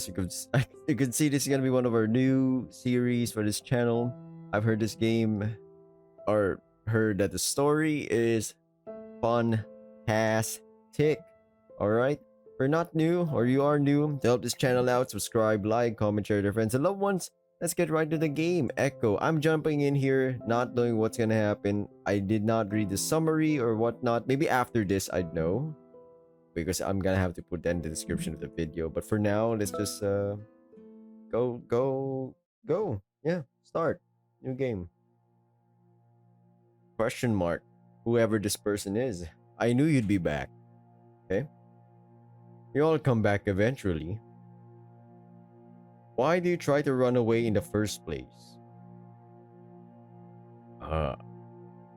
as you can see, this is gonna be one of our new series for this channel. I've heard this game, or heard that the story is fantastic. All right. If you're not new or you are new, to help this channel out, subscribe, like, comment, share with your friends and loved ones. Let's get right to the game. Echo. I'm jumping in here, not knowing what's gonna happen. I did not read the summary or whatnot. Maybe after this, I'd know, because I'm gonna have to put that in the description of the video. But for now, let's just go. Yeah, start new game. Question mark. Whoever this person is, I knew you'd be back. Okay, you all come back eventually. Why do you try to run away in the first place? Uh,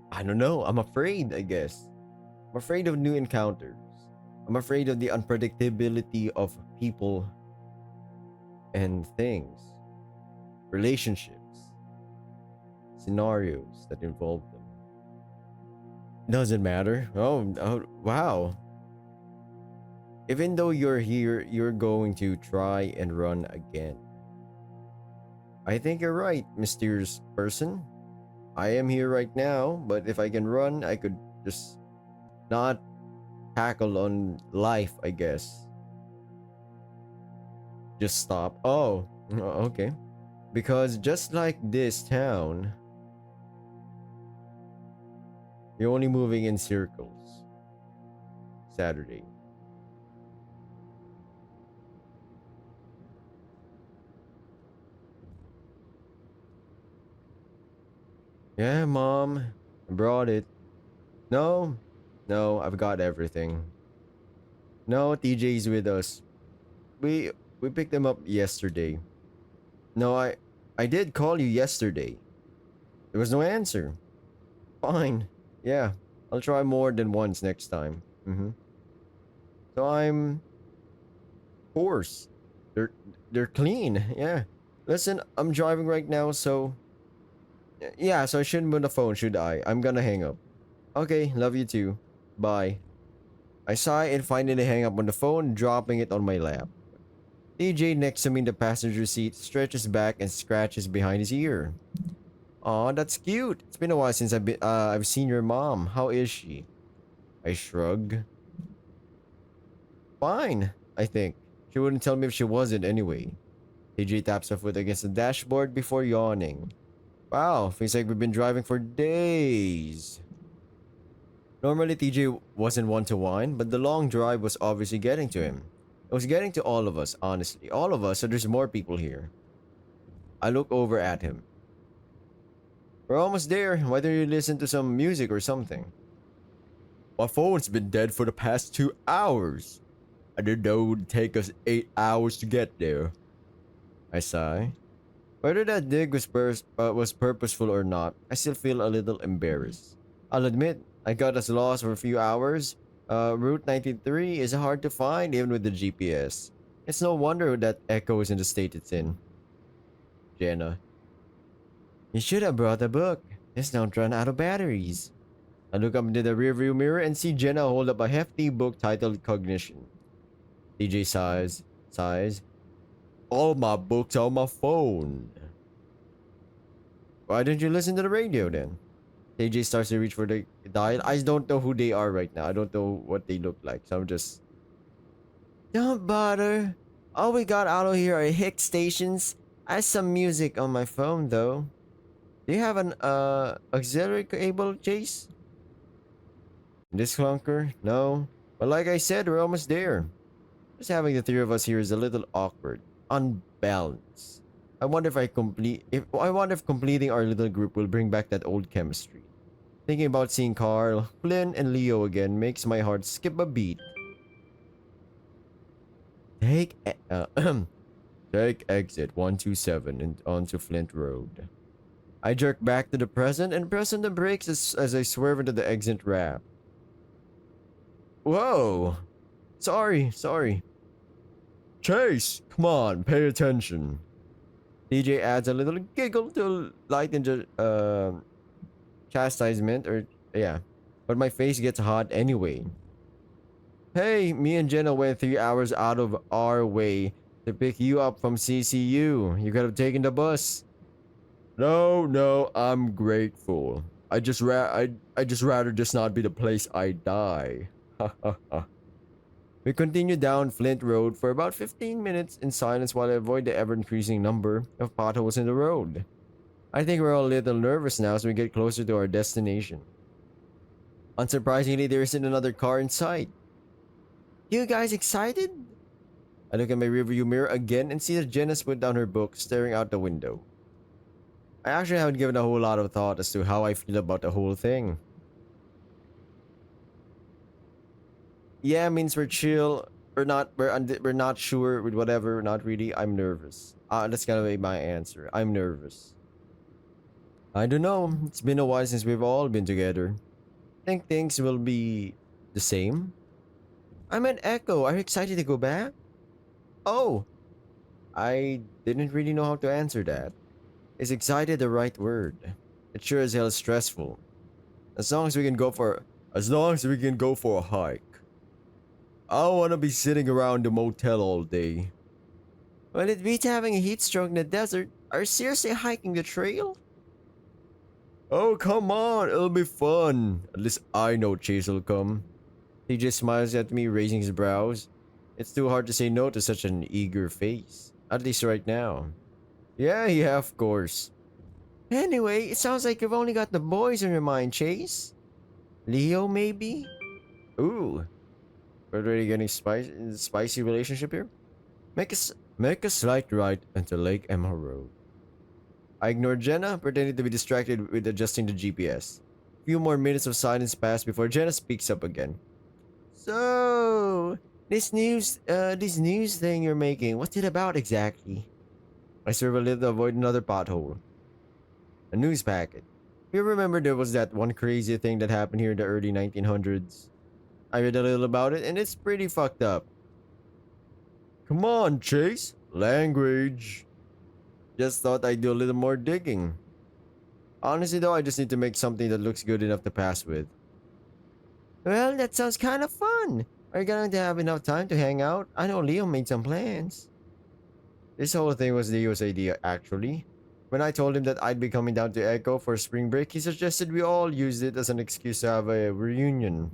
I don't know. I'm afraid, I guess. I'm afraid of new encounters. I'm afraid of the unpredictability of people and things, relationships, scenarios that involve them. Doesn't matter. Oh, wow. Even though you're here, you're going to try and run again. I think you're right, mysterious person. I am here right now, but if I can run, I could just not tackle on life, I guess. Just stop. Oh, okay. Because just like this town, you're only moving in circles. Saturday. Yeah, Mom. I brought it. No, I've got everything. No, TJ's with us. We we picked him up yesterday. No, I did call you yesterday. There was no answer. Fine. Yeah, I'll try more than once next time. So I'm course. They're clean. Yeah. Listen, I'm driving right now, so yeah, so I shouldn't be on the phone, should I? I'm gonna hang up. Okay, love you too. Bye. I sigh and finally hang up on the phone, dropping it on my lap. DJ next to me in the passenger seat stretches back and scratches behind his ear. Aw, that's cute. It's been a while since I've seen your mom. How is she? I shrug. Fine, I think. She wouldn't tell me if she wasn't anyway. TJ taps her foot against the dashboard before yawning. Wow, feels like we've been driving for days. Normally, TJ wasn't one to whine, but the long drive was obviously getting to him. It was getting to all of us, honestly. All of us, so there's more people here. I look over at him. We're almost there. Why don't you listen to some music or something? My phone's been dead for the past 2 hours. I didn't know it would take us 8 hours to get there. I sigh. Whether that dig was purposeful or not, I still feel a little embarrassed. I'll admit, I got us lost for a few hours. Route 93 is hard to find even with the GPS. It's no wonder that Echo is in the state it's in. Jenna. You should have brought a book. It's now run out of batteries. I look up into the rearview mirror and see Jenna hold up a hefty book titled Cognition. DJ sighs. All my books are on my phone. Why didn't you listen to the radio then? TJ starts to reach for the dial. I don't know who they are right now. I don't know what they look like. So I'm just... Don't bother. All we got out of here are hick stations. I have some music on my phone though. Do you have an auxiliary cable, Chase? This clunker? No. But like I said, we're almost there. Just having the three of us here is a little awkward. Unbalanced. I wonder if completing our little group will bring back that old chemistry. Thinking about seeing Carl, Flynn, and Leo again makes my heart skip a beat. Take exit 127 and onto Flint Road. I jerk back to the present and press on the brakes as I swerve into the exit ramp. Whoa! Sorry. Chase, come on, pay attention. DJ adds a little giggle to lighten the chastisement, or yeah. But my face gets hot anyway. Hey, me and Jenna went 3 hours out of our way to pick you up from CCU. You could have taken the bus. No, no, I'm grateful. I just rather just not be the place I die. We continued down Flint Road for about 15 minutes in silence while I avoid the ever-increasing number of potholes in the road. I think we're all a little nervous now as we get closer to our destination. Unsurprisingly, there isn't another car in sight. You guys excited? I look at my rearview mirror again and see that Jen has put down her book, staring out the window. I actually haven't given a whole lot of thought as to how I feel about the whole thing. Yeah, means we're chill. We're not sure with whatever. Not really. I'm nervous. That's gonna be my answer. I'm nervous. I don't know. It's been a while since we've all been together. Think things will be the same? I'm at Echo. Are you excited to go back? Oh, I didn't really know how to answer that. Is excited the right word? It sure as hell is stressful. As long as we can go for a hike. I don't want to be sitting around the motel all day. Will it beat having a heat stroke in the desert? Are you seriously hiking the trail? Oh, come on, it'll be fun. At least I know Chase will come. He just smiles at me, raising his brows. It's too hard to say no to such an eager face. At least right now. Yeah, of course. Anyway, it sounds like you've only got the boys on your mind, Chase. Leo, maybe? Ooh. We're already getting spicy relationship here? Make a slight right into Lake Emma Road. I ignored Jenna, pretending to be distracted with adjusting the GPS. A few more minutes of silence pass before Jenna speaks up again. So, this news thing you're making, what's it about exactly? I swerve a little to avoid another pothole. A news packet. You remember there was that one crazy thing that happened here in the early 1900s? I read a little about it and it's pretty fucked up. Come on, Chase. Language. Just thought I'd do a little more digging. Honestly though, I just need to make something that looks good enough to pass with. Well, that sounds kind of fun. Are you going to have enough time to hang out? I know Leo made some plans. This whole thing was Leo's idea, actually. When I told him that I'd be coming down to Echo for spring break, he suggested we all use it as an excuse to have a reunion.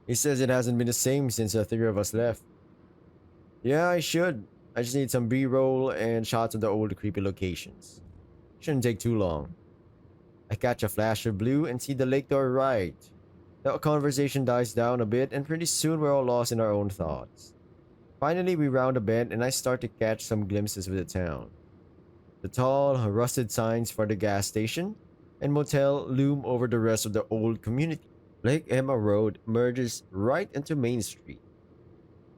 He says it hasn't been the same since the three of us left. Yeah, I should. I just need some B-roll and shots of the old creepy locations. Shouldn't take too long. I catch a flash of blue and see the lake to our right. The conversation dies down a bit and pretty soon we're all lost in our own thoughts. Finally, we round a bend and I start to catch some glimpses of the town. The tall, rusted signs for the gas station and motel loom over the rest of the old community. Lake Emma Road merges right into Main Street,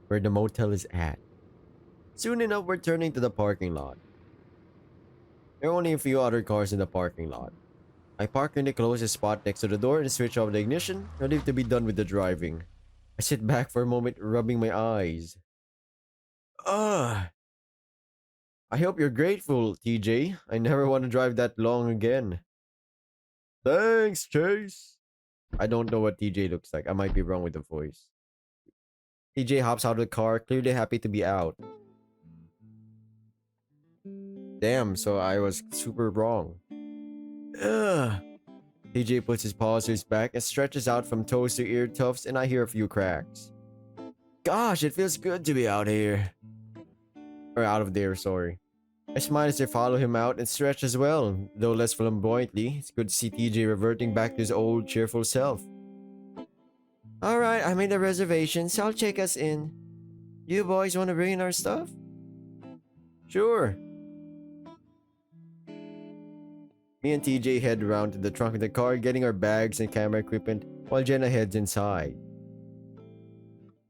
where the motel is at. Soon enough, we're turning to the parking lot. There are only a few other cars in the parking lot. I park in the closest spot next to the door and switch off the ignition, ready to be done with the driving. I sit back for a moment, rubbing my eyes. Ugh. I hope you're grateful, TJ. I never want to drive that long again. Thanks, Chase. I don't know what TJ looks like. I might be wrong with the voice. TJ hops out of the car, clearly happy to be out. Damn, so I was super wrong. Ugh. TJ puts his paws to his back and stretches out from toes to ear tufts, and I hear a few cracks. Gosh, it feels good to be out here. Or out of there, sorry. I smile as I follow him out and stretch as well, though less flamboyantly. It's good to see TJ reverting back to his old cheerful self. Alright, I made a reservation, so I'll check us in. You boys want to bring in our stuff? Sure. Me and TJ head around to the trunk of the car, getting our bags and camera equipment, while Jenna heads inside.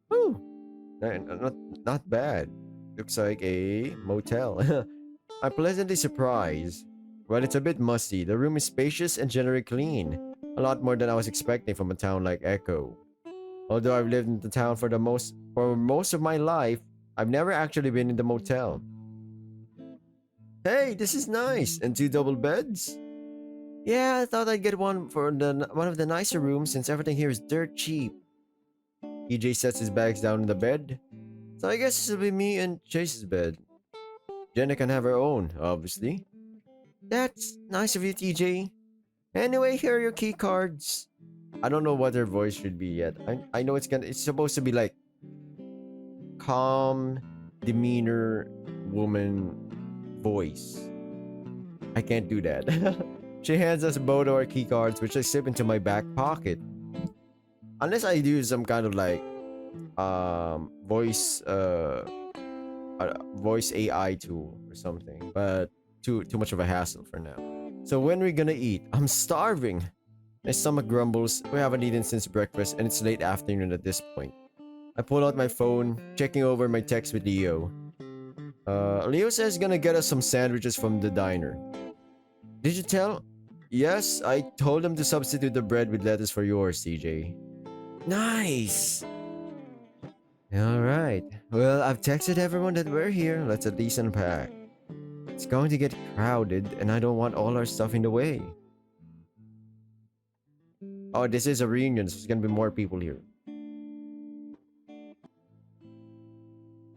Whew. Not bad. Looks like a motel. I'm pleasantly surprised. While it's a bit musty, the room is spacious and generally clean. A lot more than I was expecting from a town like Echo. Although I've lived in the town for most of my life, I've never actually been in the motel. Hey, this is nice. And 2 double beds? Yeah, I thought I'd get one for one of the nicer rooms since everything here is dirt cheap. EJ sets his bags down on the bed. So I guess this will be me and Chase's bed. Jenna can have her own, obviously. That's nice of you, TJ. Anyway, here are your key cards. I don't know what her voice should be yet. I know it's supposed to be like calm demeanor woman voice. I can't do that. She hands us both our key cards, which I slip into my back pocket. Unless I do some kind of like voice voice AI tool or something. But too much of a hassle for now. So when we gonna eat? I'm starving. My stomach grumbles. We haven't eaten since breakfast and it's late afternoon at this point. I pull out my phone, checking over my text with Leo. Leo says gonna get us some sandwiches from the diner. Did you tell? Yes, I told him to substitute the bread with lettuce for yours, CJ. Nice! Alright. Well, I've texted everyone that we're here. Let's at least unpack. It's going to get crowded and I don't want all our stuff in the way. Oh, this is a reunion, so there's gonna be more people here.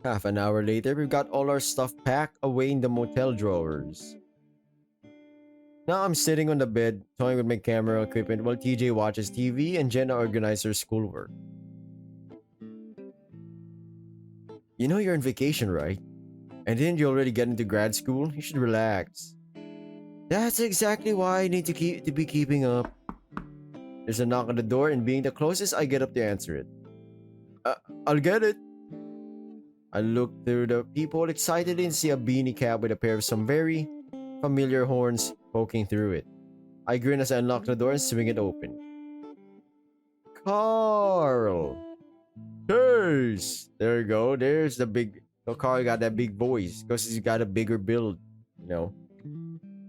Half an hour later, we've got all our stuff packed away in the motel drawers. Now I'm sitting on the bed, toying with my camera equipment while TJ watches TV and Jenna organizes her schoolwork. You know you're on vacation, right? And didn't you already get into grad school? You should relax. That's exactly why I need to be keeping up. There's a knock on the door and being the closest, I get up to answer it. I'll get it. I look through the people excitedly and see a beanie cap with a pair of some very familiar horns poking through it. I grin as I unlock the door and swing it open. Carl! Chase! There you go. There's the big... So Carl got that big voice because he's got a bigger build, you know.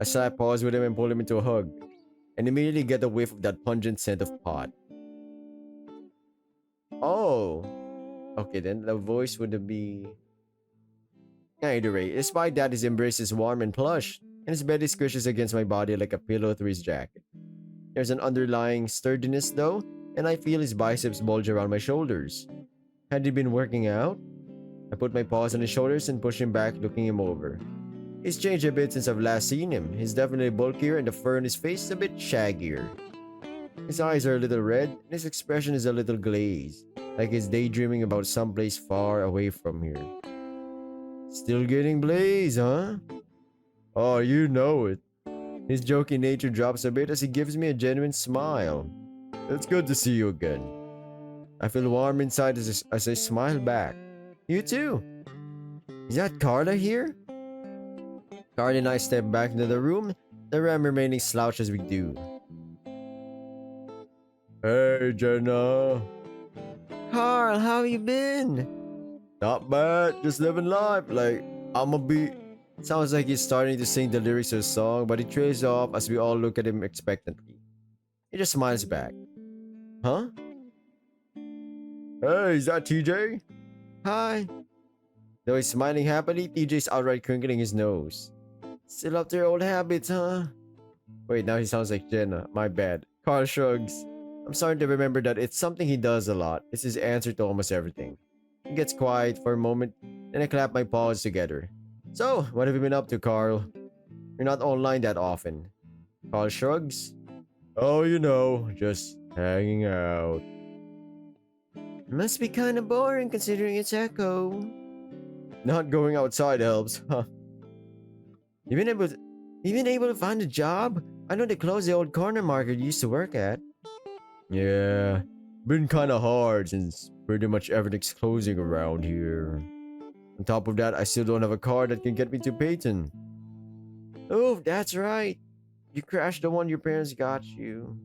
I slap paws with him and pull him into a hug. And immediately get a whiff of that pungent scent of pot. Oh. Okay, then the voice would be... Either way, despite that, his embrace is warm and plush, and his belly squishes against my body like a pillow through his jacket. There's an underlying sturdiness though, and I feel his biceps bulge around my shoulders. Had he been working out? I put my paws on his shoulders and push him back, looking him over. He's changed a bit since I've last seen him. He's definitely bulkier and the fur on his face is a bit shaggier. His eyes are a little red and his expression is a little glazed, like he's daydreaming about someplace far away from here. Still getting blazed, huh? Oh, you know it. His joking nature drops a bit as he gives me a genuine smile. It's good to see you again. I feel warm inside as I smile back. You too. Is that Carla here? Carla and I step back into the room, the Ram remaining slouched as we do. Hey, Jenna. Carl, how you been? Not bad, just living life. Like, I'ma be... Sounds like he's starting to sing the lyrics of a song, but he trails off as we all look at him expectantly. He just smiles back. Huh? Hey, is that TJ? Hi. Though he's smiling happily, TJ's outright crinkling his nose. Still up to your old habits, huh? Wait, now he sounds like Jenna. My bad. Carl shrugs. I'm starting to remember that it's something he does a lot. It's his answer to almost everything. He gets quiet for a moment, then I clap my paws together. So, what have you been up to, Carl? You're not online that often. Carl shrugs. Oh, you know, just hanging out. Must be kinda boring considering it's Echo. Not going outside helps, huh? You been able to find a job? I know they closed the old corner market you used to work at. Yeah, been kinda hard since pretty much everything's closing around here. On top of that, I still don't have a car that can get me to Peyton. Oh, that's right. You crashed the one your parents got you.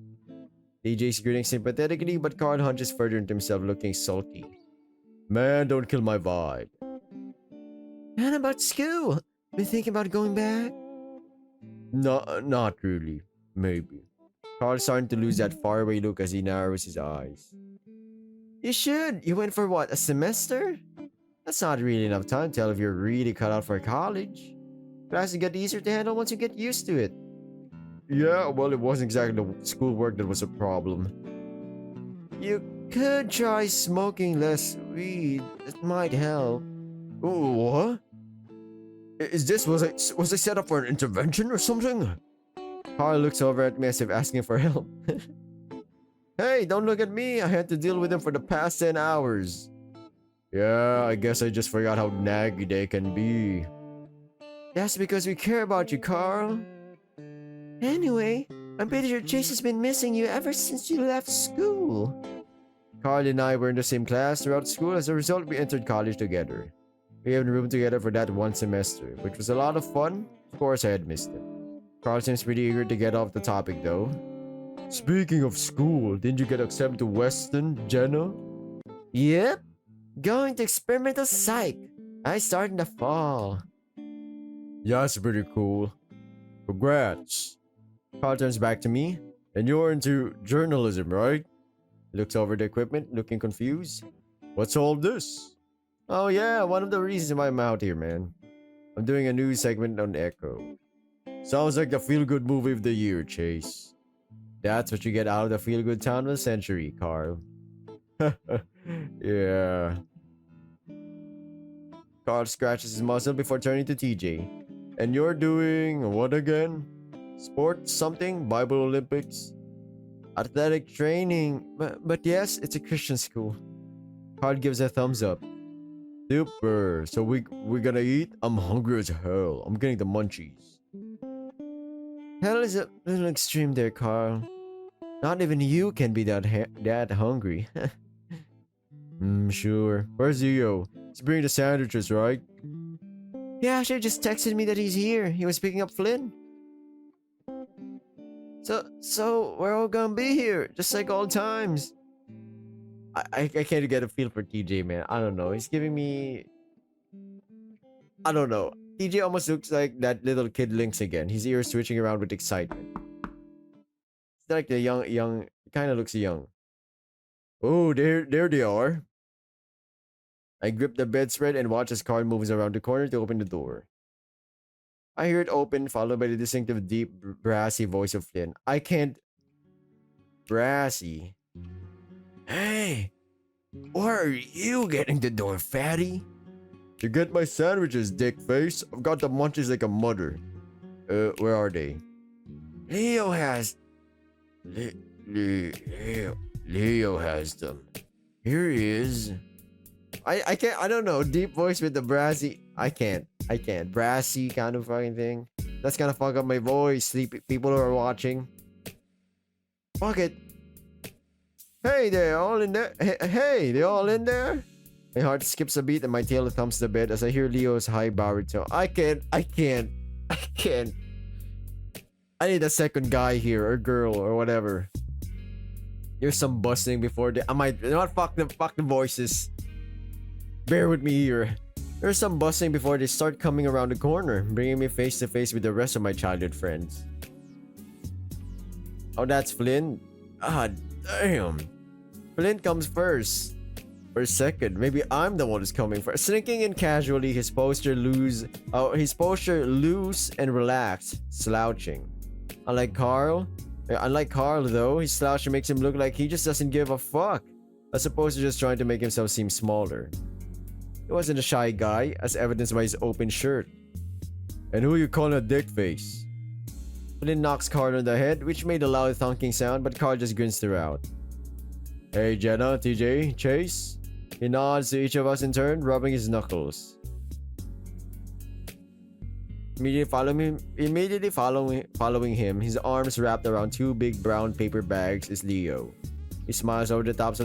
DJ's grinning sympathetically, but Carl hunches further into himself, looking sulky. Man, don't kill my vibe. And about school? Been thinking about going back? No, not really. Maybe. Carl's starting to lose that faraway look as he narrows his eyes. You should. You went for what, a semester? That's not really enough time to tell if you're really cut out for college. Classes get easier to handle once you get used to it. Yeah, well, it wasn't exactly the schoolwork that was a problem. You Could try smoking less weed. It might help. Ooh, what? Is this was I set up for an intervention or something? Carl looks over at me as if asking for help. Hey, don't look at me. I had to deal with him for the past 10 hours. Yeah, I guess I just forgot how naggy they can be. That's because we care about you, Carl. Anyway, I'm pretty sure Chase has been missing you ever since you left school. Carl and I were in the same class throughout school. As a result, we entered college together. We have roomed together for that one semester, which was a lot of fun. Of course, I had missed him. Carl seems pretty eager to get off the topic, though. Speaking of school, didn't you get accepted to Western, Jenna? Yep. Going to experimental psych. I start in the fall. Yeah, that's pretty cool. Congrats. Carl turns back to me. And you're into journalism, right? He looks over the equipment, looking confused. What's all this? Oh yeah, one of the reasons why I'm out here, man. I'm doing a news segment on Echo. Sounds like the feel-good movie of the year, Chase. That's what you get out of the feel-good town of the century, Carl. Yeah. Carl scratches his muzzle before turning to TJ. And you're doing what again? Sports something? Bible Olympics? Athletic training. But yes, it's a Christian school. Carl gives a thumbs up. Super. So we're gonna eat? I'm hungry as hell. I'm getting the munchies. Hell is a little extreme there, Carl. Not even you can be that hungry. Sure. Where's Zio? He's bringing the sandwiches, right? Yeah, Asher just texted me that he's here. He was picking up Flynn. So we're all gonna be here, just like old times. I can't get a feel for TJ, man. I don't know. He's giving me... I don't know. TJ almost looks like that little kid Lynx again. His ears switching around with excitement. It's like the young... Kind of looks young. Oh, there they are. I grip the bedspread and watch as Carl moves around the corner to open the door. I hear it open, followed by the distinctive, deep, brassy voice of Flynn. I can't... Brassy? Hey! Why are you getting the door, fatty? To get my sandwiches, dick face. I've got the munchies like a mother. Where are they? Leo has... Leo has them. Here he is. I can't... I don't know. Deep voice with the brassy... I can't. Brassy kind of fucking thing. That's gonna fuck up my voice. Sleepy people who are watching. Fuck it. Hey, they're all in there. Hey, they all in there? My heart skips a beat and my tail thumps the bed as I hear Leo's high baritone. I can't. I need a second guy here, or girl, or whatever. There's some bustling before the... I might... You know what? Fuck the voices. Bear with me here. There's some bustling before they start coming around the corner, bringing me face to face with the rest of my childhood friends. Oh, that's Flynn? Ah, damn. Flynn comes first. Or second. Maybe I'm the one who's coming first. Slinking in casually, his posture loose and relaxed, slouching. Unlike Carl, though, his slouch makes him look like he just doesn't give a fuck, as opposed to just trying to make himself seem smaller. He wasn't a shy guy, as evidenced by his open shirt. And who you calling a dick face? Flynn knocks Carl on the head, which made a loud thunking sound, but Carl just grins throughout. Hey Jenna, TJ, Chase? He nods to each of us in turn, rubbing his knuckles. Immediately following him, his arms wrapped around two big brown paper bags, is Leo. He smiles over the tops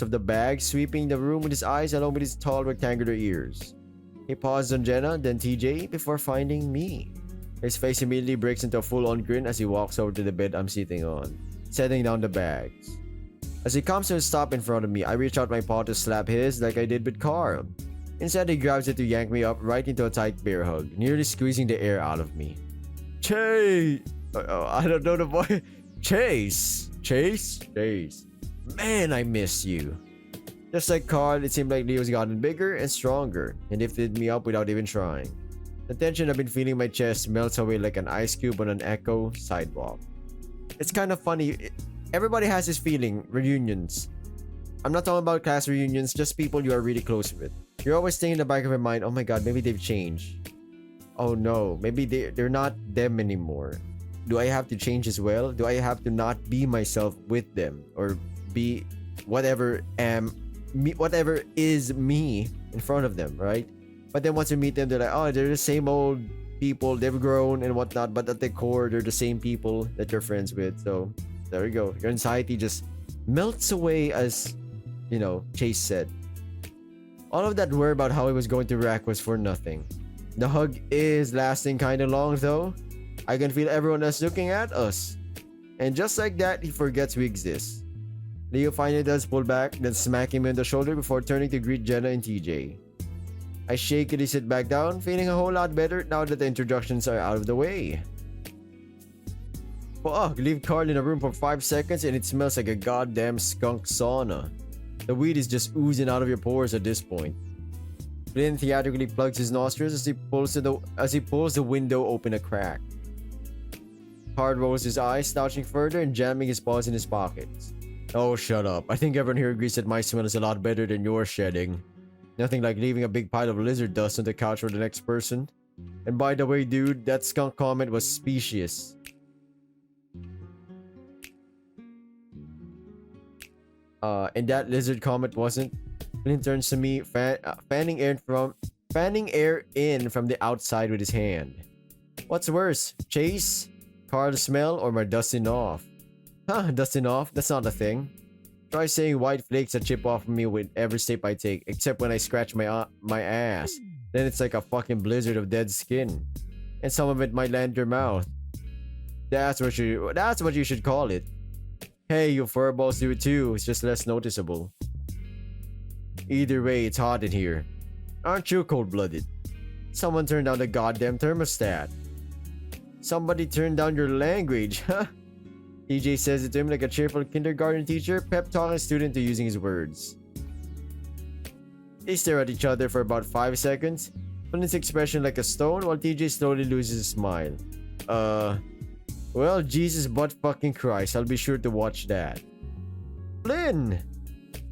of the bags, sweeping the room with his eyes along with his tall rectangular ears. He pauses on Jenna, then TJ, before finding me. His face immediately breaks into a full-on grin as he walks over to the bed I'm sitting on, setting down the bags. As he comes to a stop in front of me, I reach out my paw to slap his like I did with Carl. Instead, he grabs it to yank me up right into a tight bear hug, nearly squeezing the air out of me. Chase! I don't know the boy. Chase! Man, I miss you. Just like Carl, it seemed like Leo's gotten bigger and stronger, and lifted me up without even trying. The tension I've been feeling in my chest melts away like an ice cube on an Echo sidewalk. It's kind of funny. Everybody has this feeling, reunions. I'm not talking about class reunions, just people you are really close with. You're always thinking in the back of your mind, oh my god, maybe they've changed. Oh no, maybe they're not them anymore. Do I have to change as well? Do I have to not be myself with them or be whatever is me in front of them, right? But then once you meet them, they're like, oh, they're the same old people. They've grown and whatnot, but at the core, they're the same people that you're friends with. So there you go. Your anxiety just melts away, as Chase said. All of that worry about how he was going to react was for nothing. The hug is lasting kind of long though. I can feel everyone else looking at us. And just like that, he forgets we exist. Leo finally does pull back, then smack him in the shoulder before turning to greet Jenna and TJ. I shakily sit back down, feeling a whole lot better now that the introductions are out of the way. Fuck, leave Carl in a room for 5 seconds and it smells like a goddamn skunk sauna. The weed is just oozing out of your pores at this point. Flynn theatrically plugs his nostrils as he pulls the window open a crack. Hard rolls his eyes, slouching further and jamming his paws in his pockets. Oh, shut up. I think everyone here agrees that my smell is a lot better than your shedding. Nothing like leaving a big pile of lizard dust on the couch for the next person. And by the way, dude, that skunk comment was specious. And that lizard comment wasn't. Flynn turns to me, fanning air in from the outside with his hand. What's worse, Chase, Carl's smell, or my dusting off? Huh, dusting off? That's not a thing. Try saying white flakes that chip off of me with every step I take, except when I scratch my ass. Then it's like a fucking blizzard of dead skin. And some of it might land your mouth. That's what you should call it. Hey, you furballs do it too, it's just less noticeable. Either way, it's hot in here. Aren't you cold-blooded? Someone turned down the goddamn thermostat. Somebody turned down your language, huh? TJ says it to him like a cheerful kindergarten teacher pep talking a student to using his words. They stare at each other for about 5 seconds, Flynn's expression like a stone while TJ slowly loses a smile. Well, Jesus butt fucking Christ, I'll be sure to watch that. Flynn!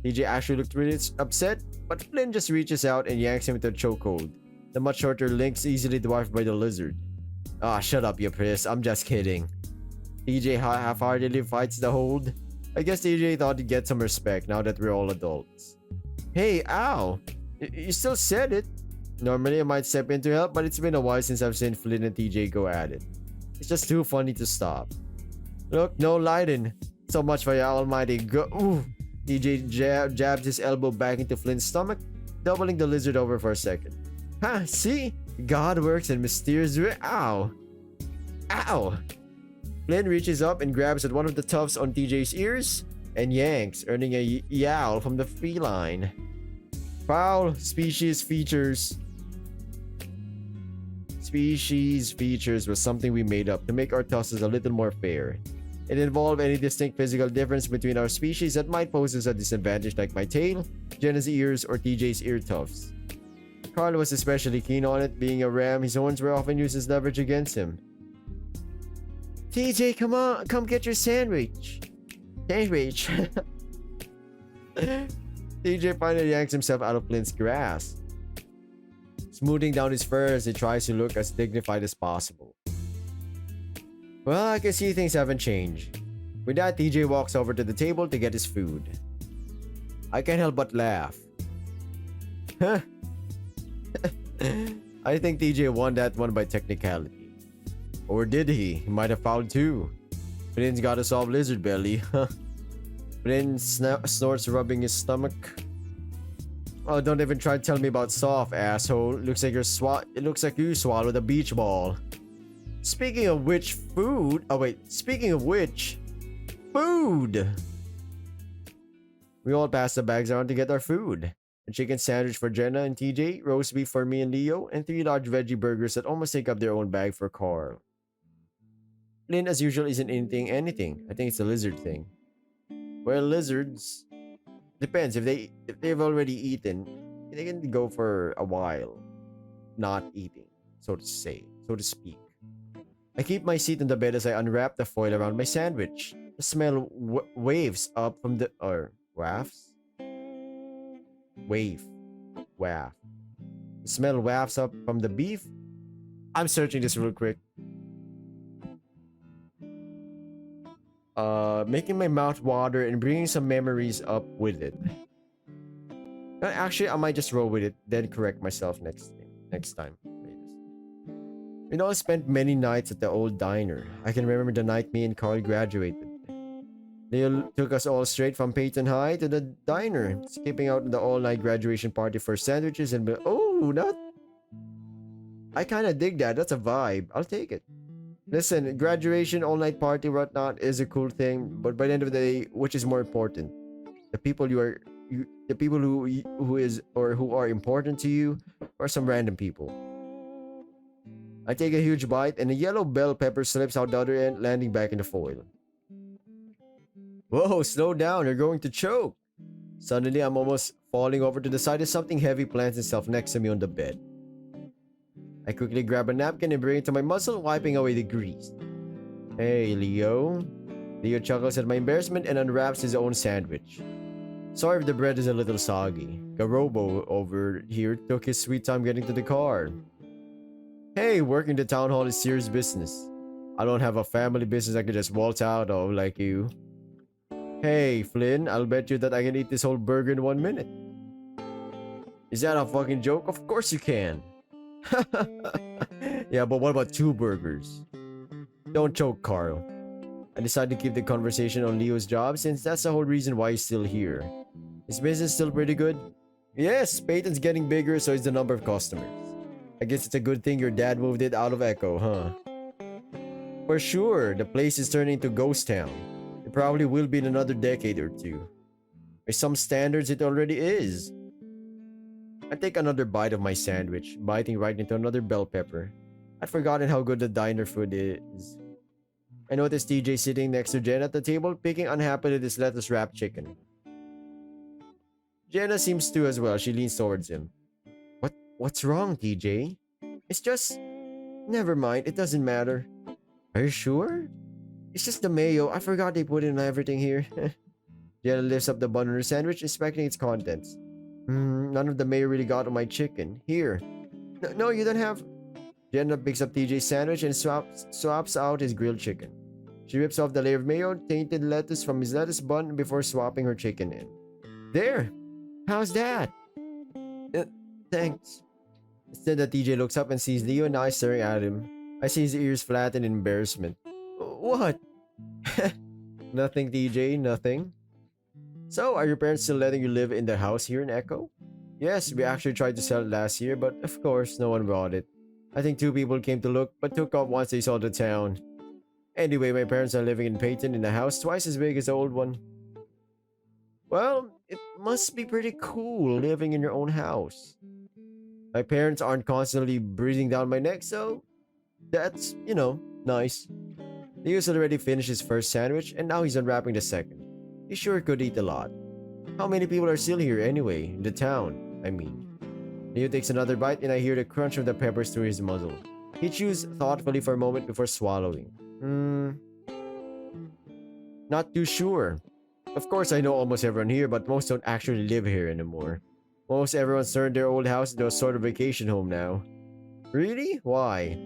TJ actually looked really upset, but Flynn just reaches out and yanks him into a chokehold. The much shorter Link's easily dwarfed by the lizard. Ah, shut up, you priss. I'm just kidding. TJ half-heartedly fights the hold. I guess TJ thought he'd get some respect now that we're all adults. Hey, ow! You still said it. Normally I might step in to help, but it's been a while since I've seen Flynn and TJ go at it. It's just too funny to stop. Look, no lighting. So much for your almighty ooh! TJ jabs his elbow back into Flynn's stomach, doubling the lizard over for a second. Ha! See? God works in mysterious ways. Ow! Ow! Flynn reaches up and grabs at one of the tufts on TJ's ears and yanks, earning a yowl from the feline. Foul species features. Species features was something we made up to make our tosses a little more fair. It involved any distinct physical difference between our species that might pose us a disadvantage, like my tail, Jenna's ears, or TJ's ear tufts. Carl was especially keen on it, being a ram. His horns were often used as leverage against him. TJ, come on, come get your sandwich. Sandwich. TJ finally yanks himself out of Flynn's grasp, smoothing down his fur as he tries to look as dignified as possible. Well, I can see things haven't changed. With that, TJ walks over to the table to get his food. I can't help but laugh. Huh? I think TJ won that one by technicality. Or did he? He might have fouled too. Flynn's got a soft lizard belly, huh? Flynn snorts, rubbing his stomach. Oh, don't even try to tell me about soft, asshole. It looks like you swallowed a beach ball. Speaking of which, food. Oh wait, speaking of which, food. We all pass the bags around to get our food. A chicken sandwich for Jenna and TJ, roast beef for me and Leo, and 3 large veggie burgers that almost take up their own bag for Carl. Flynn, as usual, isn't eating anything. I think it's a lizard thing. Well, lizards depends. If they've already eaten, they can go for a while not eating, so to speak. I keep my seat on the bed as I unwrap the foil around my sandwich. The smell waves up from the wafts Waif. Waff. The smell wafts up from the beef. I'm searching this real quick. Making my mouth water and bringing some memories up with it. Actually, I might just roll with it, then correct myself next time. We all spent many nights at the old diner. I can remember the night me and Carl graduated. They took us all straight from Peyton High to the diner, skipping out the all-night graduation party for sandwiches and oh, not. I kind of dig that. That's a vibe. I'll take it. Listen, graduation, all-night party, whatnot is a cool thing, but by the end of the day, which is more important? The people the people who are important to you, or some random people? I take a huge bite, and a yellow bell pepper slips out the other end, landing back in the foil. Whoa, slow down, you're going to choke. Suddenly, I'm almost falling over to the side as something heavy plants itself next to me on the bed. I quickly grab a napkin and bring it to my muzzle, wiping away the grease. Hey, Leo. Leo chuckles at my embarrassment and unwraps his own sandwich. Sorry if the bread is a little soggy. Garobo over here took his sweet time getting to the car. Hey, working the town hall is serious business. I don't have a family business I could just waltz out of like you. Hey, Flynn, I'll bet you that I can eat this whole burger in 1 minute. Is that a fucking joke? Of course you can. Yeah, but what about 2 burgers? Don't choke, Carl. I decided to keep the conversation on Leo's job since that's the whole reason why he's still here. Is business still pretty good? Yes, Peyton's getting bigger, so is the number of customers. I guess it's a good thing your dad moved it out of Echo, huh? For sure, the place is turning into ghost town. It probably will be in another decade or 2. By some standards, it already is. I take another bite of my sandwich, biting right into another bell pepper. I'd forgotten how good the diner food is. I noticed TJ sitting next to Jen at the table, picking unhappily at his lettuce-wrapped chicken. Jenna seems to as well. She leans towards him. What's wrong, TJ? It's just... Never mind, it doesn't matter. Are you sure? It's just the mayo. I forgot they put in everything here. Jenna lifts up the bun on her sandwich, inspecting its contents. None of the mayo really got on my chicken. Here. No, you don't have... Jenna picks up TJ's sandwich and swaps out his grilled chicken. She rips off the layer of mayo, tainted lettuce from his lettuce bun before swapping her chicken in. There! How's that? Thanks. Instead, TJ looks up and sees Leo and I staring at him. I see his ears flatten in embarrassment. What? Nothing, TJ, nothing. So, are your parents still letting you live in the house here in Echo? Yes, we actually tried to sell it last year, but of course, no one bought it. I think 2 people came to look, but took off once they saw the town. Anyway, my parents are living in Peyton in a house twice as big as the old one. Well, it must be pretty cool living in your own house. My parents aren't constantly breathing down my neck, so that's, nice. Leo's already finished his first sandwich, and now he's unwrapping the second. He sure could eat a lot. How many people are still here anyway? In the town, I mean. Leo takes another bite, and I hear the crunch of the peppers through his muzzle. He chews thoughtfully for a moment before swallowing. Not too sure. Of course, I know almost everyone here, but most don't actually live here anymore. Most everyone's turned their old house into a sort of vacation home now. Really? Why?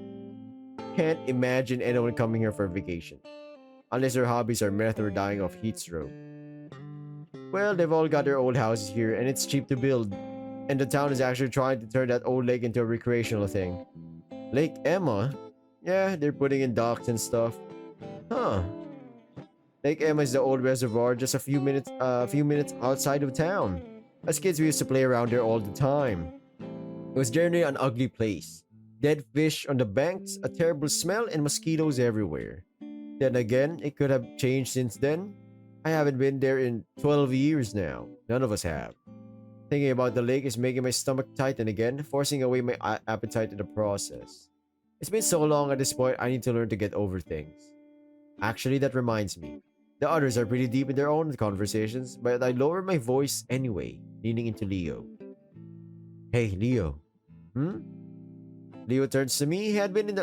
Can't imagine anyone coming here for a vacation. Unless their hobbies are meth or dying of heat stroke. Well, they've all got their old houses here, and it's cheap to build. And the town is actually trying to turn that old lake into a recreational thing. Lake Emma? Yeah, they're putting in docks and stuff. Huh. Lake Emma is the old reservoir just a few minutes outside of town. As kids, we used to play around there all the time. It was generally an ugly place. Dead fish on the banks, a terrible smell, and mosquitoes everywhere. Then again, it could have changed since then. I haven't been there in 12 years now. None of us have. Thinking about the lake is making my stomach tighten again, forcing away my appetite in the process. It's been so long at this point, I need to learn to get over things. Actually, that reminds me. The others are pretty deep in their own conversations, but I lower my voice anyway, leaning into Leo. Hey, Leo. Leo turns to me. He had been in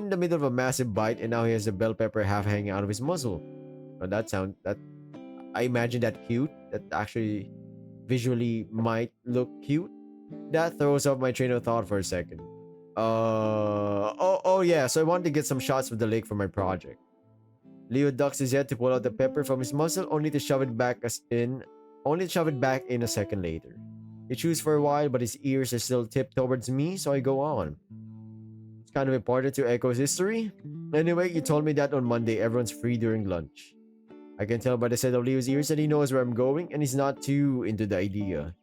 the middle of a massive bite, and now he has a bell pepper half hanging out of his muzzle. I imagine that cute. That actually visually might look cute. That throws off my train of thought for a second. Oh yeah, so I wanted to get some shots of the lake for my project. Leo ducks his head to pull out the pepper from his muzzle, only to shove it back in a second later. He chews for a while, but his ears are still tipped towards me, so I go on. It's kind of important to Echo's history. Anyway, you told me that on Monday everyone's free during lunch. I can tell by the set of Leo's ears that he knows where I'm going, and he's not too into the idea.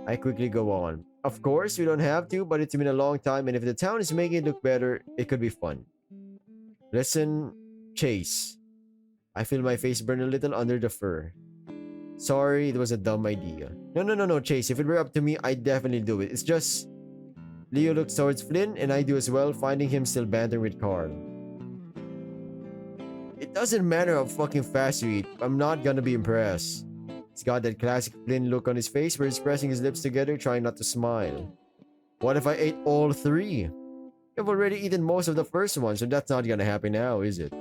I quickly go on. Of course, we don't have to, but it's been a long time, and if the town is making it look better, it could be fun. Listen, Chase. I feel my face burn a little under the fur. Sorry, it was a dumb idea. No, Chase. If it were up to me, I'd definitely do it. It's just... Leo looks towards Flynn, and I do as well, finding him still bantering with Carl. It doesn't matter how fucking fast you eat. I'm not gonna be impressed. He's got that classic Flynn look on his face where he's pressing his lips together, trying not to smile. What if I ate all three? I've already eaten most of the first one, so that's not gonna happen now, is it?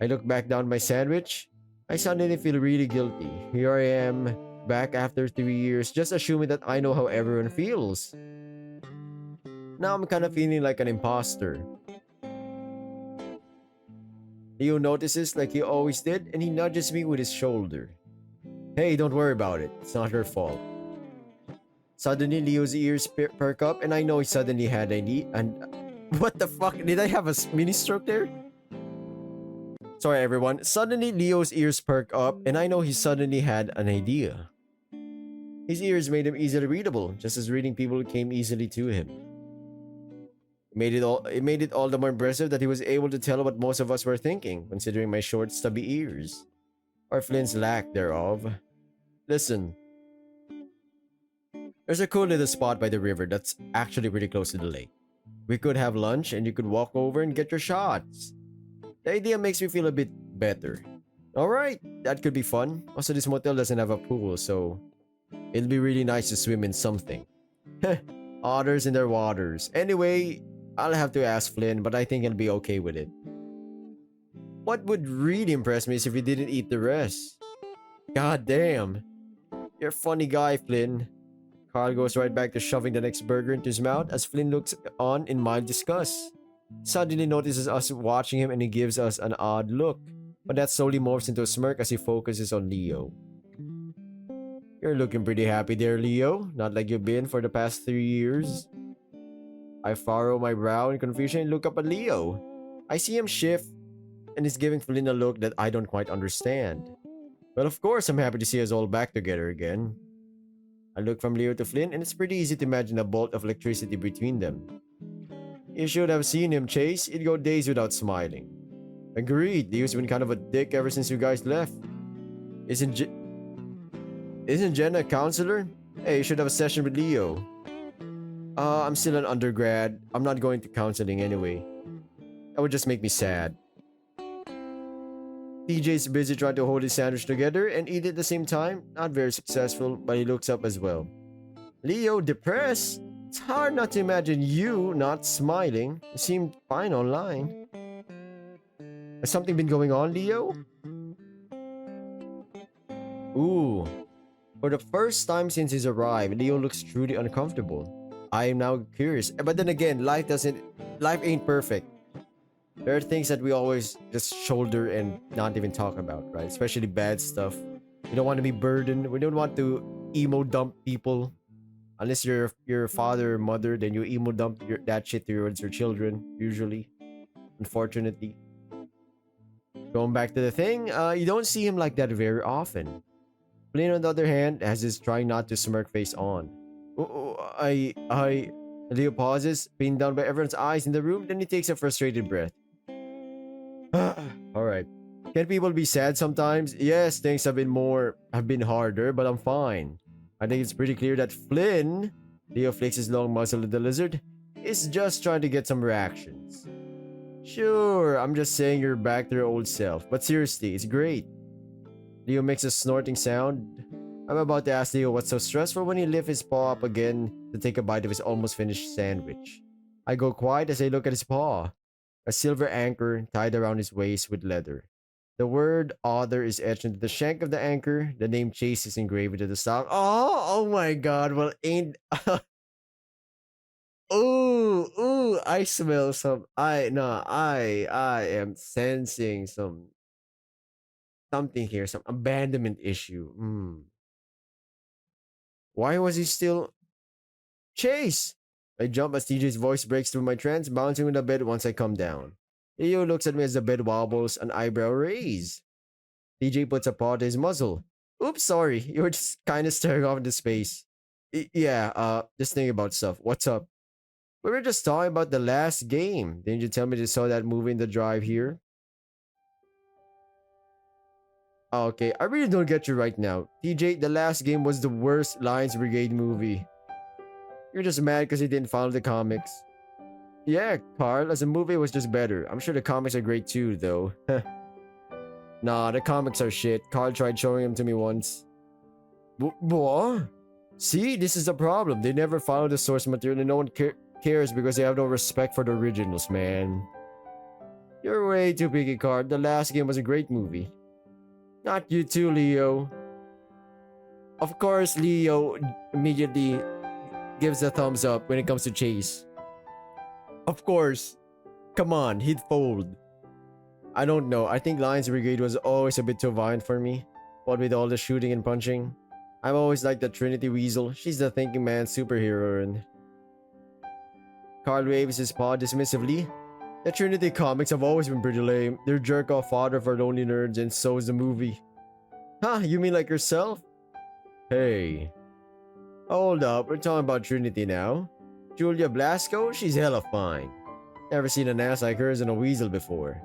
I look back down my sandwich. I suddenly feel really guilty. Here I am, back after 3 years, just assuming that I know how everyone feels. Now I'm kind of feeling like an imposter. Leo notices like he always did, and he nudges me with his shoulder. Hey, don't worry about it. It's not your fault. Suddenly, Leo's ears perk up, and I know he suddenly had an idea. And what the fuck? Did I have a mini stroke there? Sorry, everyone. Suddenly, Leo's ears perk up, and I know he suddenly had an idea. His ears made him easily readable, just as reading people came easily to him. It made it all the more impressive that he was able to tell what most of us were thinking, considering my short, stubby ears. Or Flynn's lack thereof. Listen. There's a cool little spot by the river that's actually pretty close to the lake. We could have lunch and you could walk over and get your shots. The idea makes me feel a bit better. Alright, that could be fun. Also, this motel doesn't have a pool, so it'll be really nice to swim in something. Heh, otters in their waters. Anyway, I'll have to ask Flynn, but I think he'll be okay with it. What would really impress me is if he didn't eat the rest. God damn. You're a funny guy, Flynn. Carl goes right back to shoving the next burger into his mouth as Flynn looks on in mild disgust. Suddenly notices us watching him and he gives us an odd look, but that slowly morphs into a smirk as he focuses on Leo. You're looking pretty happy there, Leo. Not like you've been for the past 3 years. I furrow my brow in confusion and look up at Leo. I see him shift and is giving Flynn a look that I don't quite understand. Well, of course I'm happy to see us all back together again. I look from Leo to Flynn and it's pretty easy to imagine a bolt of electricity between them. You should have seen him, Chase. He'd go days without smiling. Agreed. Leo's been kind of a dick ever since you guys left. Isn't Jen a counselor? Hey, you should have a session with Leo. I'm still an undergrad. I'm not going to counseling anyway. That would just make me sad. TJ's busy trying to hold his sandwich together and eat at the same time. Not very successful, but he looks up as well. Leo, depressed? It's hard not to imagine you not smiling. You seemed fine online. Has something been going on, Leo? Ooh. For the first time since he's arrived, Leo looks truly uncomfortable. I am now curious. But then again, life ain't perfect. There are things that we always just shoulder and not even talk about, right? Especially bad stuff. We don't want to be burdened. We don't want to emo dump people. Unless you're your father or mother, then you emo dump that shit towards your children, usually. Unfortunately. Going back to the thing, you don't see him like that very often. Flynn, on the other hand, has this trying not to smirk face on. Leo pauses, pinned down by everyone's eyes in the room, then he takes a frustrated breath. Alright. Can people be sad sometimes? Yes, things have been harder, but I'm fine. I think it's pretty clear that Flynn, Leo flicks his long muzzle at the lizard, is just trying to get some reactions. Sure, I'm just saying you're back to your old self, but seriously, it's great. Leo makes a snorting sound. I'm about to ask Leo what's so stressful when he lifts his paw up again to take a bite of his almost finished sandwich. I go quiet as I look at his paw. A silver anchor tied around his waist with leather. The word author is etched into the shank of the anchor. The name Chase is engraved into the stock. Oh my god. Well, ain't. Ooh, I smell some. I am sensing something here, some abandonment issue. Why was he still Chase? I jump as TJ's voice breaks through my trance, bouncing on the bed once I come down. Leo looks at me as the bed wobbles, an eyebrow raise. TJ puts a paw to his muzzle. Oops, sorry. You were just kind of staring off into space. Yeah, just thinking about stuff. What's up? We were just talking about the last game. Didn't you tell me you saw that movie in the drive here? Oh, okay, I really don't get you right now. TJ, the last game was the worst Lions Brigade movie. You're just mad because you didn't follow the comics. Yeah, Carl, as a movie it was just better. I'm sure the comics are great too, though. Nah, the comics are shit. Carl tried showing them to me once. What? See, this is the problem. They never follow the source material and no one cares because they have no respect for the originals, man. You're way too picky, Carl. The last game was a great movie. Not you too, Leo. Of course, Leo immediately gives a thumbs up when it comes to Chase. Of course. Come on, he'd fold. I don't know. I think Lions Brigade was always a bit too violent for me. What with all the shooting and punching. I've always liked the Trinity Weasel. She's the thinking man superhero and... Carl waves his paw dismissively. The Trinity comics have always been pretty lame. They're jerk-off fodder for lonely nerds and so is the movie. Huh, you mean like yourself? Hey. Hold up, we're talking about Trinity now. Julia Blasco? She's hella fine. Never seen an ass like hers in a weasel before.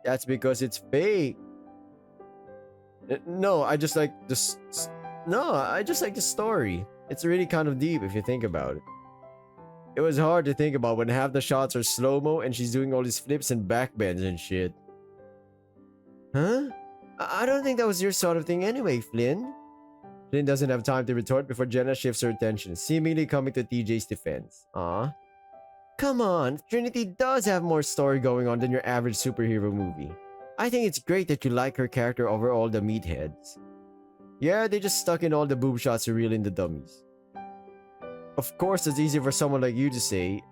That's because it's fake. No, I just like this. No, I just like the story. It's really kind of deep if you think about it. It was hard to think about when half the shots are slow-mo and she's doing all these flips and backbends and shit. Huh? I don't think that was your sort of thing anyway, Flynn. Flynn doesn't have time to retort before Jenna shifts her attention, seemingly coming to TJ's defense. Aw. Come on, Trinity does have more story going on than your average superhero movie. I think it's great that you like her character over all the meatheads. Yeah, they just stuck in all the boob shots to reel in the dummies. Of course, it's easy for someone like you to say.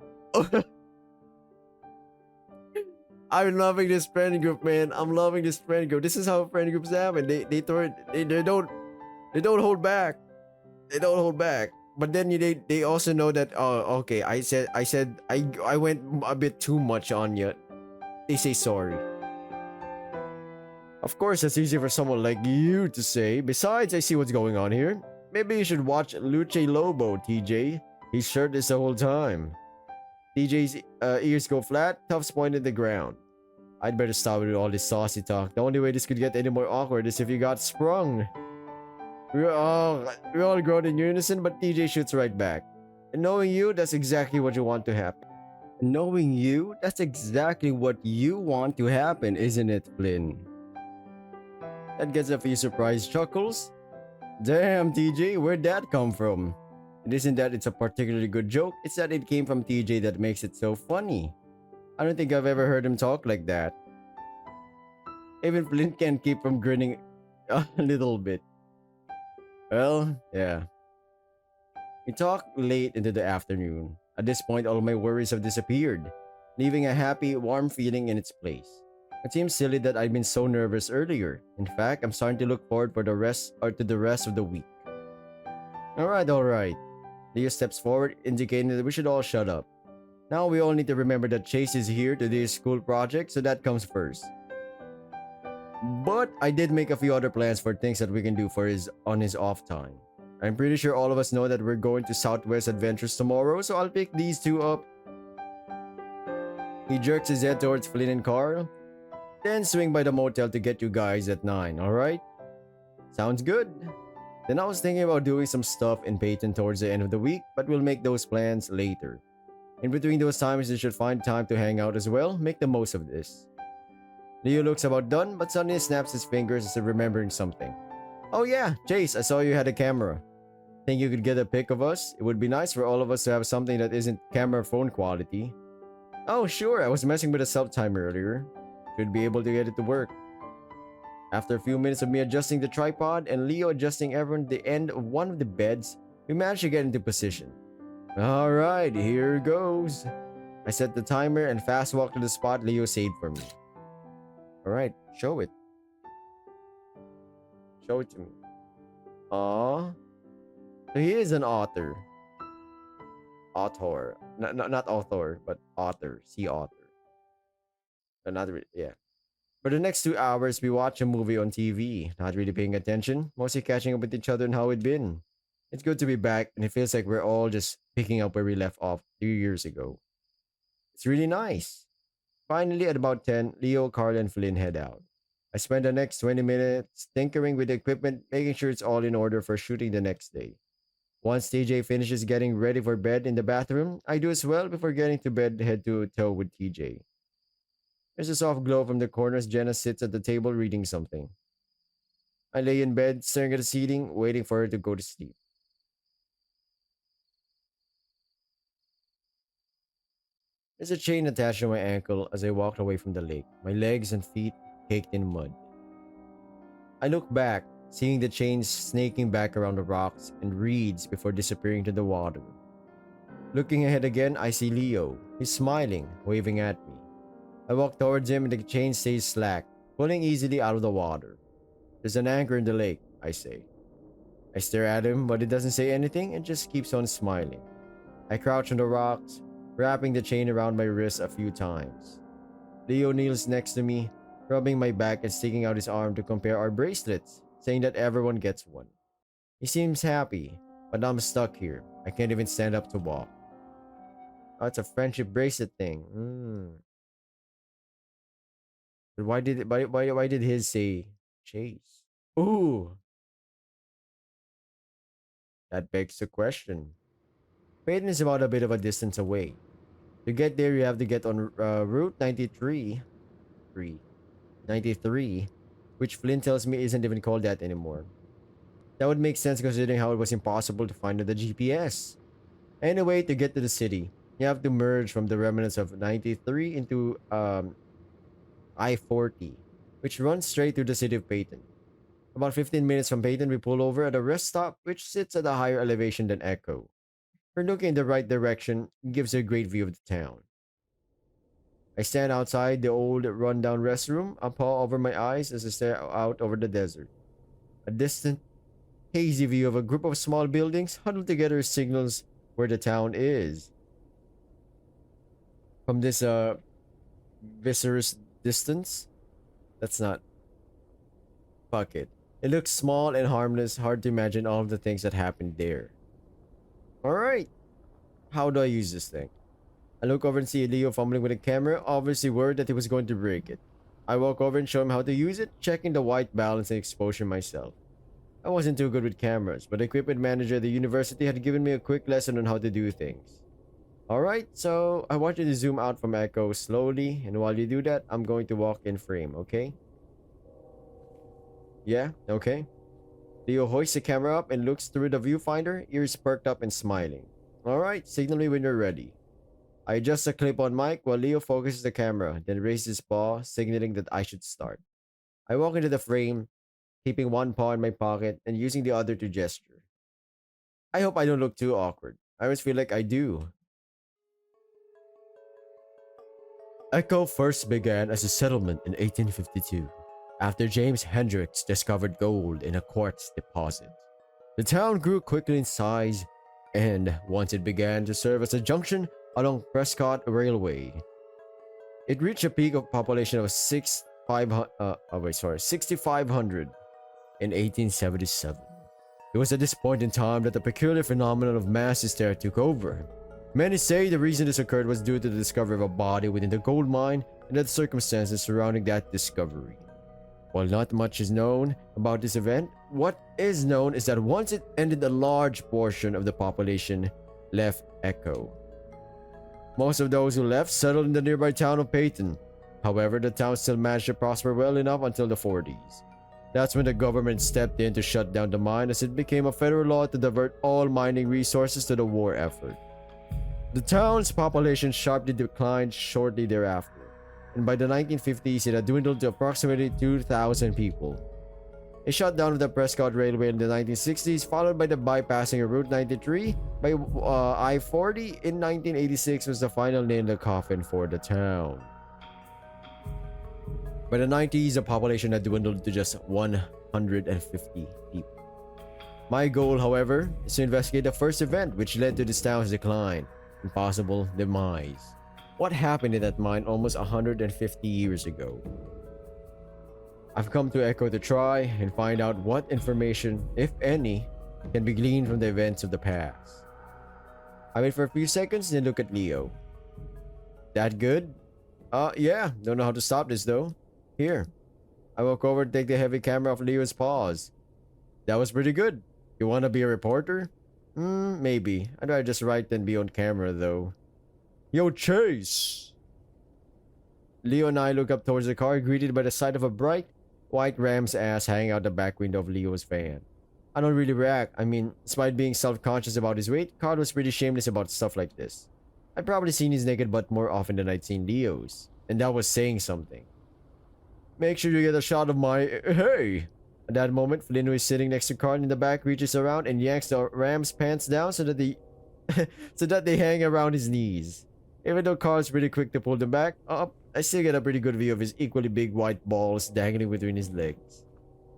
I'm loving this friend group, man. I'm loving this friend group. This is how friend groups happen. They throw it. They don't hold back. They don't hold back. But then they also know that. Oh, okay. I went a bit too much on you. They say sorry. Of course, that's easy for someone like you to say. Besides, I see what's going on here. Maybe you should watch Luce Lobo, TJ. He's shirtless the whole time. TJ's ears go flat, tufts point at the ground. I'd better stop with all this saucy talk. The only way this could get any more awkward is if you got sprung. We're all grown in unison, but TJ shoots right back. And knowing you, that's exactly what you want to happen. Knowing you, that's exactly what you want to happen, isn't it, Flynn? That gets a few surprised chuckles. Damn, TJ, where'd that come from? It isn't that it's a particularly good joke, it's that it came from TJ that makes it so funny. I don't think I've ever heard him talk like that. Even Flint can't keep from grinning a little bit. Well, yeah. We talked late into the afternoon. At this point, all my worries have disappeared, leaving a happy, warm feeling in its place. It seems silly that I'd been so nervous earlier. In fact, I'm starting to look forward to the rest of the week. Alright. Leo steps forward, indicating that we should all shut up. Now we all need to remember that Chase is here to do his school project, so that comes first. But I did make a few other plans for things that we can do on his off time. I'm pretty sure all of us know that we're going to Southwest Adventures tomorrow, so I'll pick these two up. He jerks his head towards Flynn and Carl. Then swing by the motel to get you guys at 9, alright? Sounds good. Then I was thinking about doing some stuff in Peyton towards the end of the week, but we'll make those plans later. In between those times, you should find time to hang out as well. Make the most of this. Leo looks about done, but suddenly snaps his fingers as if remembering something. Oh yeah, Chase, I saw you had a camera. Think you could get a pic of us? It would be nice for all of us to have something that isn't camera phone quality. Oh sure, I was messing with a self-timer earlier. Should be able to get it to work. After a few minutes of me adjusting the tripod and Leo adjusting everyone at the end of one of the beds, we managed to get into position. Alright, here goes. I set the timer and fast walked to the spot Leo saved for me. Alright, show it. Show it to me. Aw. So he is an author. Author. Not author, but author. See author. Not really, yeah. For the next 2 hours, we watch a movie on TV, not really paying attention, mostly catching up with each other and how it been. It's good to be back, and it feels like we're all just picking up where we left off 2 years ago. It's really nice. Finally, at about 10, Leo, Carl, and Flynn head out. I spend the next 20 minutes tinkering with the equipment, making sure it's all in order for shooting the next day. Once TJ finishes getting ready for bed in the bathroom, I do as well before getting to bed head to toe with TJ. There's a soft glow from the corners. Jenna sits at the table reading something. I lay in bed, staring at the ceiling, waiting for her to go to sleep. There's a chain attached to my ankle as I walked away from the lake, my legs and feet caked in mud. I look back, seeing the chain snaking back around the rocks and reeds before disappearing to the water. Looking ahead again, I see Leo. He's smiling, waving at me. I walk towards him and the chain stays slack, pulling easily out of the water. There's an anchor in the lake, I say. I stare at him, but he doesn't say anything and just keeps on smiling. I crouch on the rocks, wrapping the chain around my wrist a few times. Leo kneels next to me, rubbing my back and sticking out his arm to compare our bracelets, saying that everyone gets one. He seems happy, but I'm stuck here. I can't even stand up to walk. Oh, it's a friendship bracelet thing. But why did his say Chase? Ooh, that begs the question. Peyton is about a bit of a distance away. To get there, you have to get on Route 93, which Flynn tells me isn't even called that anymore. That would make sense considering how it was impossible to find on the GPS. Anyway, to get to the city, you have to merge from the remnants of 93 into I-40, which runs straight through the city of Peyton. About 15 minutes from Peyton, we pull over at a rest stop which sits at a higher elevation than Echo. For looking in the right direction, it gives a great view of the town. I stand outside the old rundown restroom, a paw over my eyes as I stare out over the desert. A distant, hazy view of a group of small buildings huddled together signals where the town is. From this viscerous distance, that's not... Fuck it. It looks small and harmless, hard to imagine all of the things that happened there. Alright, how do I use this thing? I look over and see Leo fumbling with the camera, obviously worried that he was going to break it. I walk over and show him how to use it, checking the white balance and exposure myself. I wasn't too good with cameras, but the equipment manager at the university had given me a quick lesson on how to do things. Alright, so I want you to zoom out from Echo slowly, and while you do that, I'm going to walk in frame, okay? Yeah, okay. Leo hoists the camera up and looks through the viewfinder, ears perked up and smiling. Alright, signal me when you're ready. I adjust the clip-on mic while Leo focuses the camera, then raises his paw, signaling that I should start. I walk into the frame, keeping one paw in my pocket and using the other to gesture. I hope I don't look too awkward. I always feel like I do. Echo first began as a settlement in 1852, after James Hendricks discovered gold in a quartz deposit. The town grew quickly in size, and once it began to serve as a junction along Prescott Railway, it reached a peak of population of 6,500 in 1877. It was at this point in time that the peculiar phenomenon of mass hysteria took over. Many say the reason this occurred was due to the discovery of a body within the gold mine and the circumstances surrounding that discovery. While not much is known about this event, what is known is that once it ended, a large portion of the population left Echo. Most of those who left settled in the nearby town of Peyton. However, the town still managed to prosper well enough until the 40s. That's when the government stepped in to shut down the mine, as it became a federal law to divert all mining resources to the war effort. The town's population sharply declined shortly thereafter. and by the 1950s it had dwindled to approximately 2,000 people. A shutdown of the Prescott Railway in the 1960s, followed by the bypassing of Route 93 by I-40 in 1986 was the final nail in the coffin for the town. By the 90s, the population had dwindled to just 150 people. My goal, however, is to investigate the first event which led to this town's decline and possible demise. What happened in that mine almost 150 years ago? I've come to Echo to try and find out what information, if any, can be gleaned from the events of the past. I wait for a few seconds and then look at Leo. That good? Yeah. Don't know how to stop this though. Here. I walk over to take the heavy camera off Leo's paws. That was pretty good. You wanna be a reporter? Maybe. I'd rather just write than be on camera though. Yo, Chase! Leo and I look up towards the car, greeted by the sight of a bright, white ram's ass hanging out the back window of Leo's van. I don't really react. I mean, despite being self-conscious about his weight, Carl was pretty shameless about stuff like this. I'd probably seen his naked butt more often than I'd seen Leo's. And that was saying something. Make sure you get a shot of my... Hey! At that moment, Flynn, who is sitting next to Carl in the back, reaches around and yanks the ram's pants down so that they hang around his knees. Even though Carl's pretty quick to pull them back up, I still get a pretty good view of his equally big white balls dangling between his legs.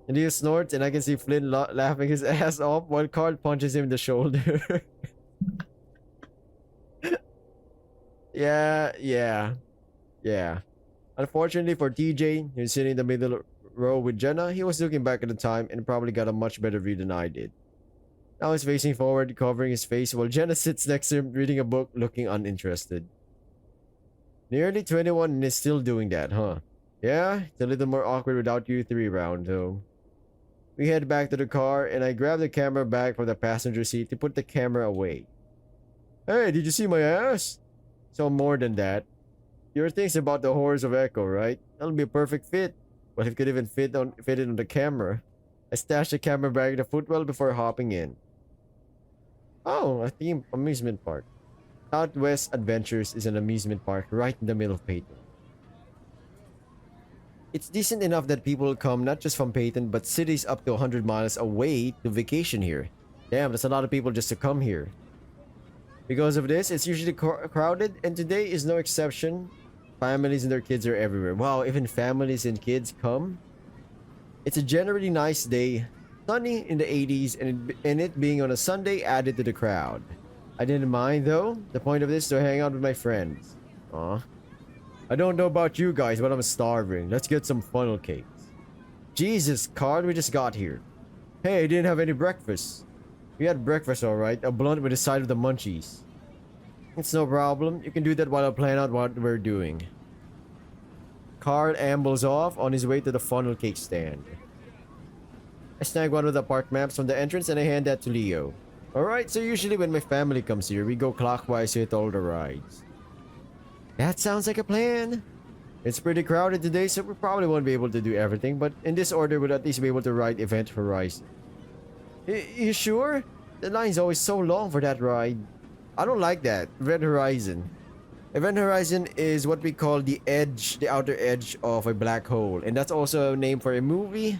And he snorts, and I can see Flynn laughing his ass off while Carl punches him in the shoulder. Yeah. Unfortunately for TJ, who's sitting in the middle row with Jenna, he was looking back at the time and probably got a much better view than I did. Now he's facing forward, covering his face, while Jenna sits next to him reading a book, looking uninterested. Nearly 21 and is still doing that, huh? Yeah, it's a little more awkward without you three around, though. We head back to the car, and I grab the camera bag from the passenger seat to put the camera away. Hey, did you see my ass? So more than that. Your thing's about the horrors of Echo, right? That'll be a perfect fit. Well, if it could even fit it on the camera. I stashed the camera bag in the footwell before hopping in. Oh, a theme amusement park. Southwest Adventures is an amusement park right in the middle of Peyton. It's decent enough that people come not just from Peyton, but cities up to 100 miles away to vacation here. Damn, that's a lot of people just to come here. Because of this, it's usually crowded, and today is no exception. Families and their kids are everywhere. Wow, even families and kids come? It's a generally nice day, sunny in the 80s, and it being on a Sunday added to the crowd. I didn't mind though. The point of this is to hang out with my friends. Aw. I don't know about you guys, but I'm starving. Let's get some funnel cakes. Jesus, Carl, we just got here. Hey, I didn't have any breakfast. We had breakfast alright, a blunt with a side of the munchies. It's no problem. You can do that while I plan out what we're doing. Carl ambles off on his way to the funnel cake stand. I snag one of the park maps from the entrance and I hand that to Leo. Alright, so usually when my family comes here, we go clockwise to hit all the rides. That sounds like a plan. It's pretty crowded today, so we probably won't be able to do everything, but in this order we'll at least be able to ride Event Horizon. You sure? The line's always so long for that ride. I don't like that. Event Horizon. Event Horizon is what we call the edge, the outer edge of a black hole, and that's also a name for a movie.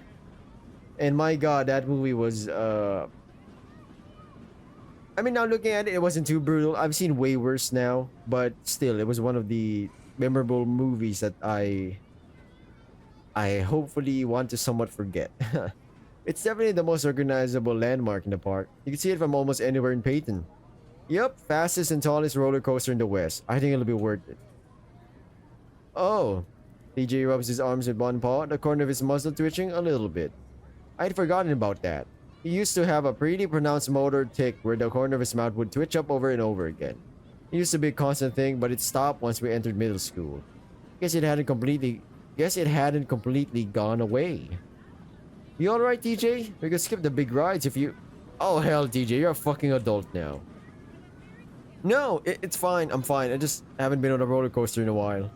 And my god, that movie was I mean, now looking at it, it wasn't too brutal. I've seen way worse now, but still, it was one of the memorable movies that I hopefully want to somewhat forget. It's definitely the most recognizable landmark in the park. You can see it from almost anywhere in Peyton. Yep, fastest and tallest roller coaster in the West. I think it'll be worth it. Oh, TJ rubs his arms with one paw, the corner of his muzzle twitching a little bit. I'd forgotten about that. He used to have a pretty pronounced motor tic where the corner of his mouth would twitch up over and over again. It used to be a constant thing, but it stopped once we entered middle school. Guess it hadn't completely gone away. You alright, TJ? We could skip the big rides if you... Oh hell, TJ, you're a fucking adult now. No, it's fine. I'm fine. I just haven't been on a roller coaster in a while.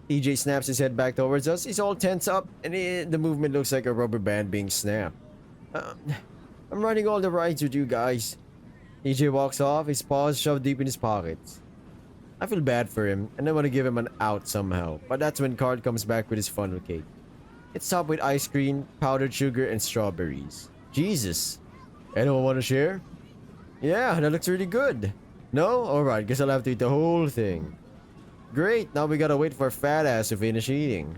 TJ snaps his head back towards us. He's all tense up, and the movement looks like a rubber band being snapped. I'm riding all the rides with you guys. TJ walks off, his paws shoved deep in his pockets. I feel bad for him, and I want to give him an out somehow, but that's when Card comes back with his funnel cake. It's topped with ice cream, powdered sugar, and strawberries. Jesus. Anyone want to share? Yeah, that looks really good. No? Alright, guess I'll have to eat the whole thing. Great, now we gotta wait for fat ass to finish eating.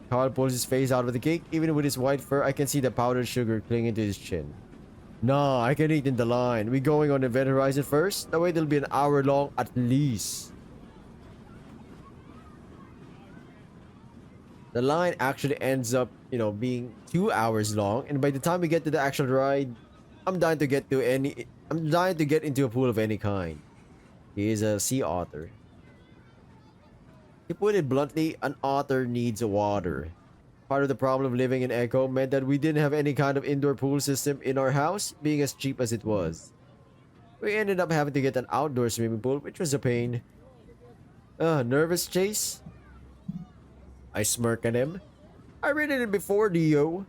Carl pulls his face out of the cake. Even with his white fur, I can see the powdered sugar clinging to his chin. Nah, I can eat in the line. We going on Event Horizon first? That way it'll be an hour long at least. The line actually ends up, being 2 hours long, and by the time we get to the actual ride, I'm dying to get into a pool of any kind. He is a sea otter. To put it bluntly, an otter needs water. Part of the problem of living in Echo meant that we didn't have any kind of indoor pool system in our house, being as cheap as it was. We ended up having to get an outdoor swimming pool, which was a pain. Nervous, Chase? I smirk at him. I read it before, Dio.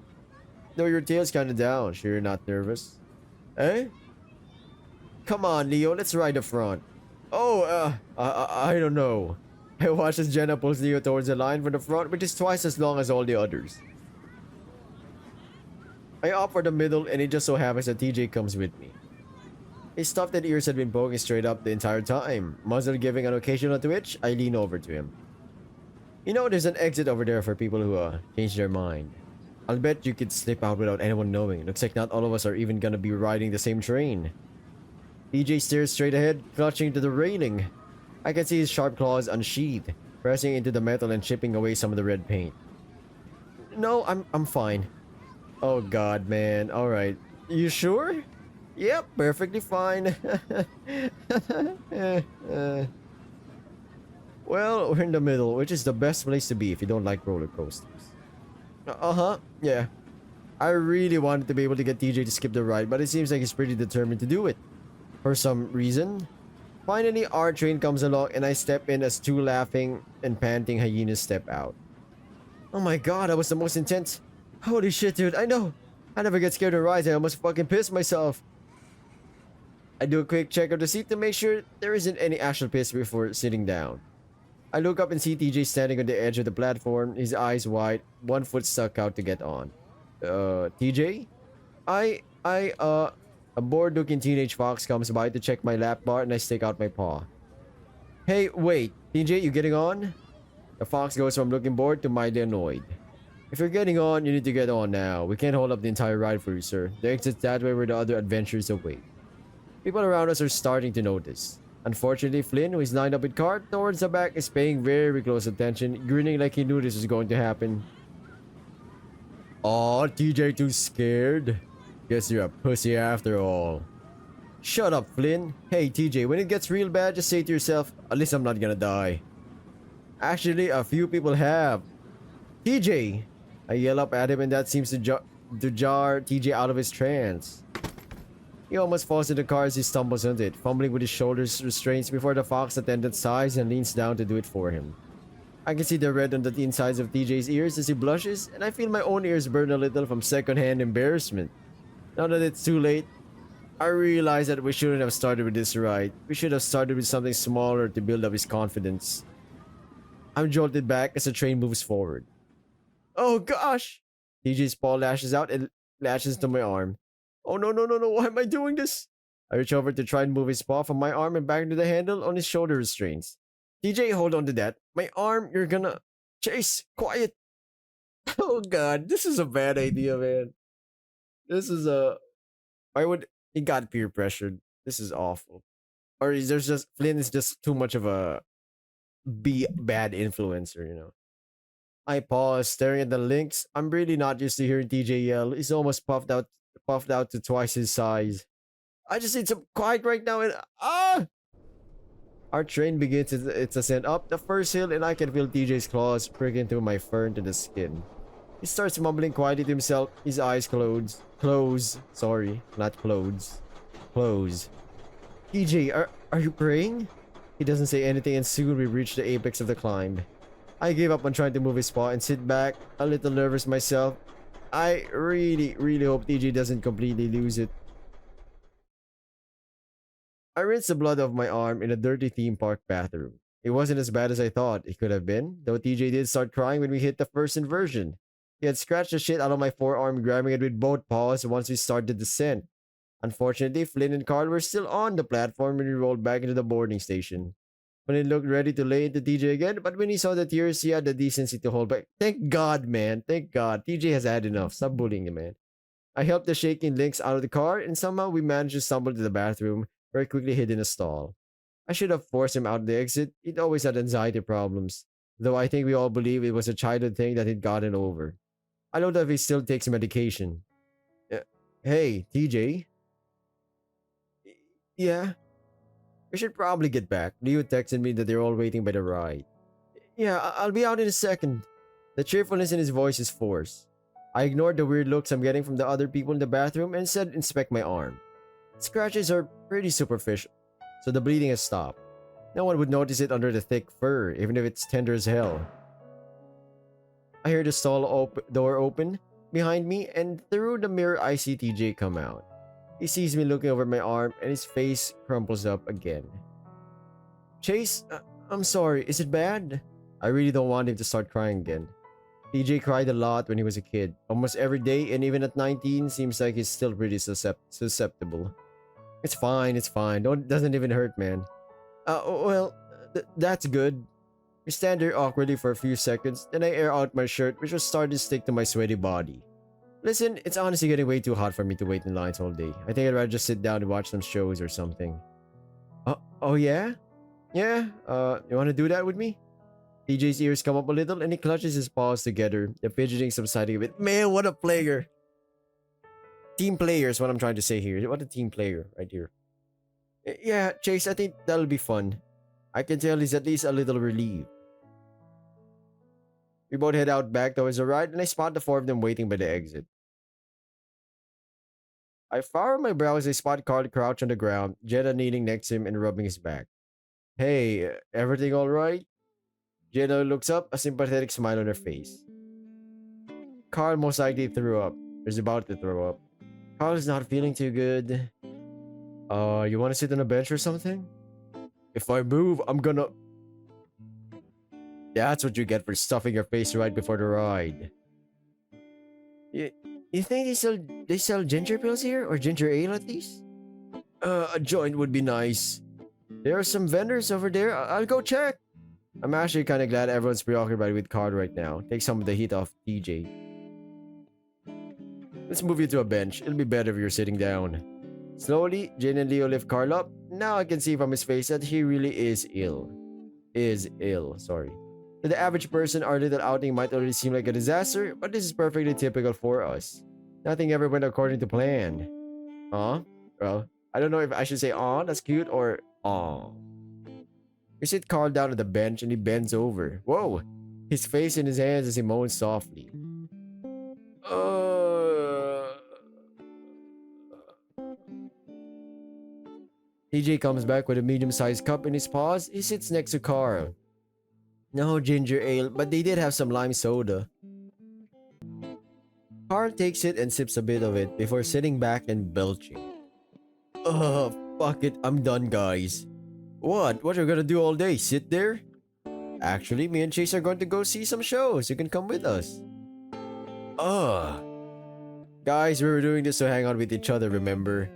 No, your tail's kinda down. Sure you're not nervous? Eh? Come on, Leo, let's ride the front. Oh, I don't know. I watch as Jenna pulls Leo towards the line for the front, which is twice as long as all the others. I opt for the middle, and it just so happens that TJ comes with me. His stuffed ears had been poking straight up the entire time. Muzzle giving an occasional twitch, I lean over to him. There's an exit over there for people who, change their mind. I'll bet you could slip out without anyone knowing. Looks like not all of us are even gonna be riding the same train. TJ stares straight ahead, clutching to the railing. I can see his sharp claws unsheathed, pressing into the metal and chipping away some of the red paint. No, I'm fine. Oh god, man. Alright. You sure? Yep, perfectly fine. Well, we're in the middle, which is the best place to be if you don't like roller coasters. Uh-huh, yeah. I really wanted to be able to get TJ to skip the ride, but it seems like he's pretty determined to do it. For some reason. Finally, our train comes along and I step in as two laughing and panting hyenas step out. Oh my god, that was the most intense. Holy shit, dude, I know. I never get scared of rides. I almost fucking pissed myself. I do a quick check of the seat to make sure there isn't any actual piss before sitting down. I look up and see TJ standing on the edge of the platform, his eyes wide, one foot stuck out to get on. TJ? A bored-looking teenage fox comes by to check my lap bar and I stick out my paw. Hey, wait, TJ, you getting on? The fox goes from looking bored to mildly annoyed. If you're getting on, you need to get on now. We can't hold up the entire ride for you, sir. The exit's that way where the other adventurers await. People around us are starting to notice. Unfortunately, Flynn, who is lined up with Cart towards the back, is paying very close attention, grinning like he knew this was going to happen. Aw, TJ too scared? Guess you're a pussy after all. Shut up, Flynn. Hey, TJ, when it gets real bad, just say to yourself, at least I'm not gonna die. Actually, a few people have. TJ! I yell up at him and that seems to jar TJ out of his trance. He almost falls in the car as he stumbles on it, fumbling with his shoulders restraints before the fox attendant sighs and leans down to do it for him. I can see the red on the insides of TJ's ears as he blushes, and I feel my own ears burn a little from secondhand embarrassment. Now that it's too late, I realize that we shouldn't have started with this ride. We should have started with something smaller to build up his confidence. I'm jolted back as the train moves forward. Oh gosh! TJ's paw lashes out and lashes to my arm. Oh no, why am I doing this? I reach over to try and move his paw from my arm and back into the handle on his shoulder restraints. TJ, hold on to that. My arm, you're gonna... Chase, quiet! Oh god, this is a bad idea, man. This is a... Why would... He got peer pressured. This is awful. Or is there's just... Flynn is just too much of a... bad influencer, you know. I pause, staring at the links. I'm really not used to hearing TJ yell. He's almost puffed out to twice his size. I just need some quiet right now and... Ah! Our train begins its ascent up the first hill and I can feel TJ's claws pricking through my fur to the skin. He starts mumbling quietly to himself, his eyes close. Sorry, not clothes. Close. TJ, are you praying? He doesn't say anything and soon we reach the apex of the climb. I give up on trying to move his paw and sit back, a little nervous myself. I really hope TJ doesn't completely lose it. I rinsed the blood off my arm in a dirty theme park bathroom. It wasn't as bad as I thought it could have been, though TJ did start crying when we hit the first inversion. He had scratched the shit out of my forearm, grabbing it with both paws once we started the descent. Unfortunately, Flynn and Carl were still on the platform when we rolled back into the boarding station. Flynn looked ready to lay into TJ again, but when he saw the tears, he had the decency to hold back. Thank God, man. Thank God. TJ has had enough. Stop bullying him, man. I helped the shaking Lynx out of the car, and somehow we managed to stumble to the bathroom, very quickly hid in a stall. I should have forced him out the exit. He'd always had anxiety problems, though I think we all believe it was a childhood thing that he'd gotten over. I know that he still takes medication. Uh, hey, TJ? Yeah? We should probably get back. Leo texted me that they're all waiting by the ride. Yeah, I'll be out in a second. The cheerfulness in his voice is forced. I ignored the weird looks I'm getting from the other people in the bathroom and instead inspect my arm. Scratches are pretty superficial, so the bleeding has stopped. No one would notice it under the thick fur, even if it's tender as hell. I hear the door open behind me, and through the mirror I see TJ come out. He sees me looking over my arm, and his face crumples up again. Chase, I'm sorry, is it bad? I really don't want him to start crying again. TJ cried a lot when he was a kid, almost every day, and even at 19, seems like he's still pretty susceptible. It's fine, it's fine. Doesn't even hurt, man. That's good. We stand there awkwardly for a few seconds, then I air out my shirt, which was starting to stick to my sweaty body. Listen, it's honestly getting way too hot for me to wait in lines all day. I think I'd rather just sit down and watch some shows or something. Oh yeah? Yeah? You want to do that with me? TJ's ears come up a little and he clutches his paws together, the fidgeting subsiding a bit. Man, what a player! Team player is what I'm trying to say here. What a team player right here. Yeah, Chase, I think that'll be fun. I can tell he's at least a little relieved. We both head out back towards the ride and I spot the four of them waiting by the exit. I furrow my brow as I spot Carl crouched on the ground, Jenna kneeling next to him and rubbing his back. Hey, everything alright? Jenna looks up, a sympathetic smile on her face. Carl most likely threw up. Is about to throw up. Carl is not feeling too good. You want to sit on a bench or something? If I move, I'm gonna... That's what you get for stuffing your face right before the ride. You think they sell ginger pills here? Or ginger ale at least? A joint would be nice. There are some vendors over there. I'll go check. I'm actually kind of glad everyone's preoccupied with Carl right now. Take some of the heat off TJ. Let's move you to a bench. It'll be better if you're sitting down. Slowly, Jane and Leo lift Carl up. Now I can see from his face that he really is ill. Sorry. To the average person, our little outing might already seem like a disaster, but this is perfectly typical for us. Nothing ever went according to plan. Well, I don't know if I should say aw, that's cute, or aw. We sit Carl down on the bench and he bends over. Whoa! His face in his hands as he moans softly. TJ comes back with a medium-sized cup in his paws. He sits next to Carl. No ginger ale, but they did have some lime soda. Carl takes it and sips a bit of it before sitting back and belching. Fuck it, I'm done, guys. What? What are you gonna do all day? Sit there? Actually, me and Chase are going to go see some shows. You can come with us. Guys, we were doing this to hang out with each other, remember?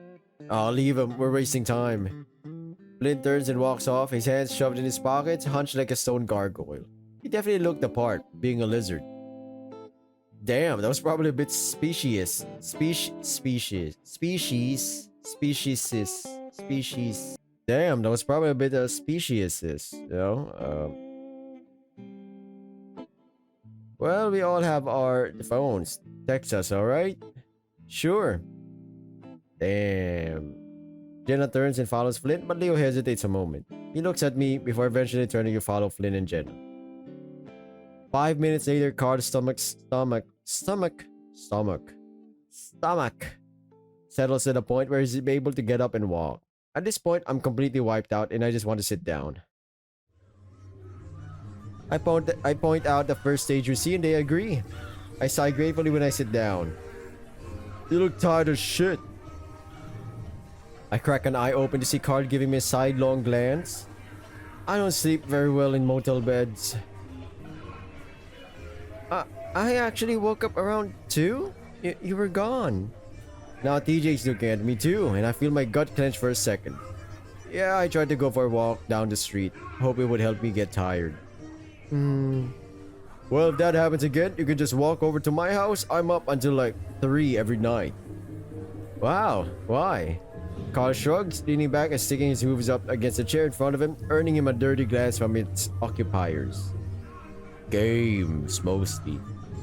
I'll leave him. We're wasting time. Flint turns and walks off, his hands shoved in his pockets, hunched like a stone gargoyle. He definitely looked the part, being a lizard. Damn, that was probably a bit species. Damn, that was probably a bit of speciesist, you know? Well, we all have our phones. Text us, alright? Sure. Damn. Jenna turns and follows Flint, but Leo hesitates a moment. He looks at me before eventually turning to follow Flint and Jenna. 5 minutes later, Carl's stomach settles to the point where he's able to get up and walk. At this point, I'm completely wiped out and I just want to sit down. I point out the first stage we see and they agree. I sigh gratefully when I sit down. You look tired as shit. I crack an eye open to see Carl giving me a sidelong glance. I don't sleep very well in motel beds. Uh, I actually woke up around 2? You were gone. Now TJ's looking at me too, and I feel my gut clench for a second. Yeah, I tried to go for a walk down the street. Hope it would help me get tired. Well, if that happens again, you can just walk over to my house. I'm up until like 3 every night. Wow, why? Carl shrugs, leaning back and sticking his hooves up against the chair in front of him, earning him a dirty glance from its occupiers. Games, mostly.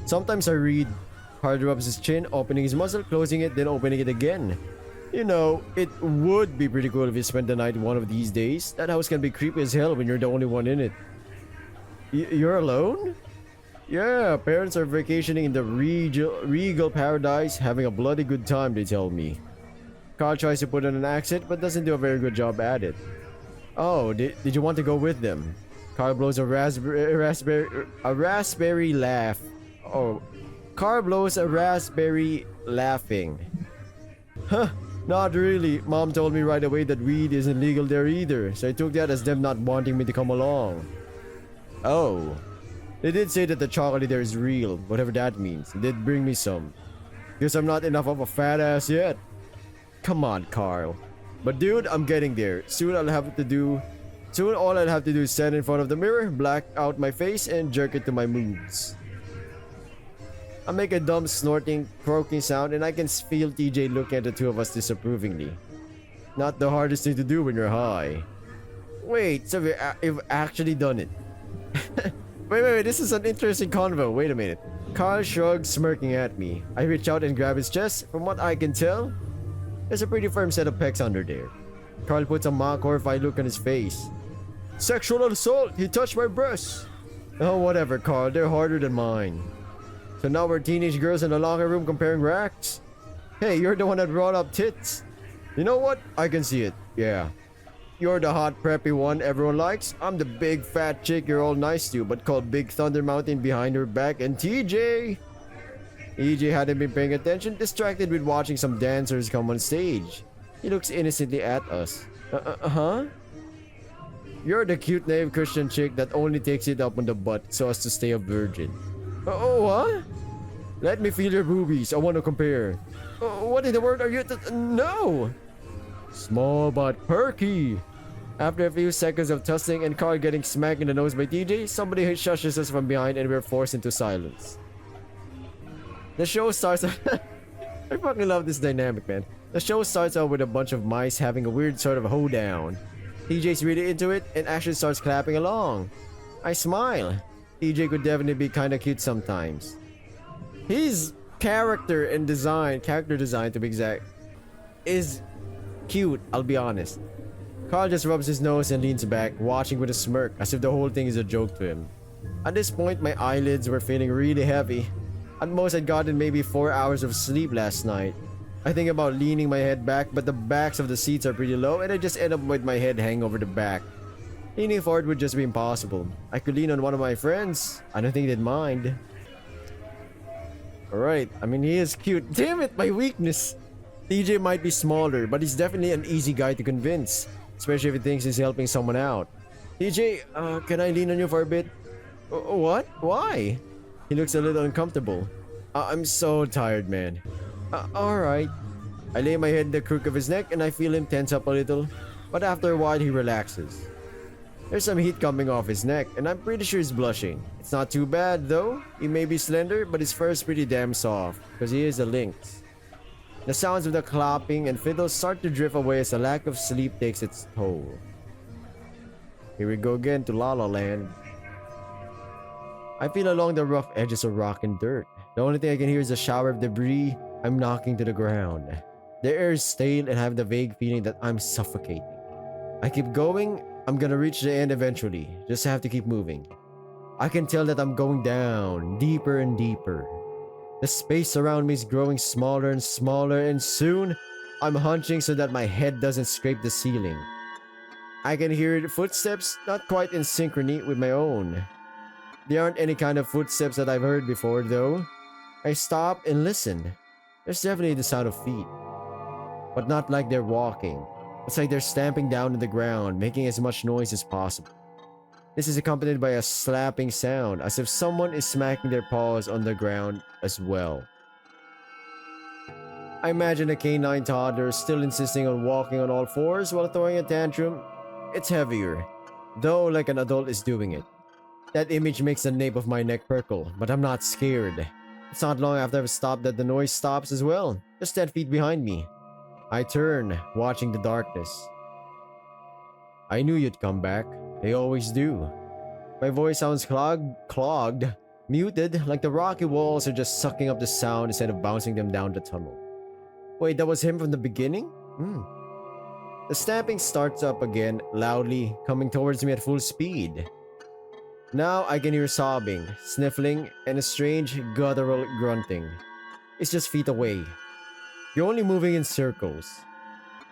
Sometimes I read. Carl rubs his chin, opening his muzzle, closing it, then opening it again. You know, it would be pretty cool if you spent the night one of these days. That house can be creepy as hell when you're the only one in it. You're alone? Yeah, parents are vacationing in the regal paradise, having a bloody good time, they tell me. Carl tries to put on an accent, but doesn't do a very good job at it. Oh, did you want to go with them? Carl blows a raspberry laugh. Oh, Carl blows a raspberry laughing. Huh, not really. Mom told me right away that weed isn't legal there either, so I took that as them not wanting me to come along. Oh. They did say that the chocolate there is real, whatever that means. They did bring me some. Guess I'm not enough of a fat ass yet. Come on, Carl. But dude, I'm getting there. Soon all I'll have to do is stand in front of the mirror, black out my face, and jerk it to my moves. I make a dumb snorting, croaking sound, and I can feel TJ looking at the two of us disapprovingly. Not the hardest thing to do when you're high. Wait, so you've actually done it. Wait, this is an interesting convo. Wait a minute. Carl shrugs, smirking at me. I reach out and grab his chest. From what I can tell, there's a pretty firm set of pecs under there. Carl puts a mock horrified look on his face. Sexual assault! He touched my breasts! Oh, whatever, Carl. They're harder than mine. So now we're teenage girls in the locker room comparing racks? Hey, you're the one that brought up tits. You know what? I can see it. Yeah. You're the hot preppy one everyone likes. I'm the big fat chick you're all nice to, but called Big Thunder Mountain behind her back. And TJ! EJ hadn't been paying attention, distracted with watching some dancers come on stage. He looks innocently at us. Huh? You're the cute naive Christian chick that only takes it up on the butt so as to stay a virgin. Oh, what? Let me feel your boobies. I want to compare. What in the world are you No! Small but perky. After a few seconds of tussling and Carl getting smacked in the nose by TJ, somebody shushes us from behind and we're forced into silence. The show starts... I fucking love this dynamic, man. The show starts out with a bunch of mice having a weird sort of hoedown. TJ's really into it and actually starts clapping along. I smile. TJ could definitely be kinda cute sometimes. His character design to be exact, is cute, I'll be honest. Carl just rubs his nose and leans back, watching with a smirk, as if the whole thing is a joke to him. At this point, my eyelids were feeling really heavy. At most, I'd gotten maybe 4 hours of sleep last night. I think about leaning my head back, but the backs of the seats are pretty low, and I just end up with my head hanging over the back. Leaning forward would just be impossible. I could lean on one of my friends. I don't think they'd mind. Alright, I mean, he is cute. Damn it, my weakness! TJ might be smaller, but he's definitely an easy guy to convince. Especially if he thinks he's helping someone out. TJ, can I lean on you for a bit? What? Why? He looks a little uncomfortable. I'm so tired, man. Alright. I lay my head in the crook of his neck and I feel him tense up a little. But after a while, he relaxes. There's some heat coming off his neck, and I'm pretty sure he's blushing. It's not too bad, though. He may be slender, but his fur is pretty damn soft, because he is a lynx. The sounds of the clapping and fiddles start to drift away as a lack of sleep takes its toll. Here we go again to La La Land. I feel along the rough edges of rock and dirt. The only thing I can hear is a shower of debris I'm knocking to the ground. The air is stale and I have the vague feeling that I'm suffocating. I keep going. I'm gonna reach the end eventually. Just have to keep moving. I can tell that I'm going down, deeper and deeper. The space around me is growing smaller and smaller, and soon I'm hunching so that my head doesn't scrape the ceiling. I can hear footsteps, not quite in synchrony with my own. There aren't any kind of footsteps that I've heard before, though. I stop and listen. There's definitely the sound of feet, but not like they're walking. It's like they're stamping down on the ground, making as much noise as possible. This is accompanied by a slapping sound, as if someone is smacking their paws on the ground as well. I imagine a canine toddler still insisting on walking on all fours while throwing a tantrum. It's heavier, though like an adult is doing it. That image makes the nape of my neck prickle, but I'm not scared. It's not long after I've stopped that the noise stops as well, just 10 feet behind me. I turn, watching the darkness. I knew you'd come back. They always do. My voice sounds clogged, muted, like the rocky walls are just sucking up the sound instead of bouncing them down the tunnel. Wait, that was him from the beginning? The stamping starts up again, loudly, coming towards me at full speed. Now I can hear sobbing, sniffling, and a strange guttural grunting. It's just feet away. You're only moving in circles.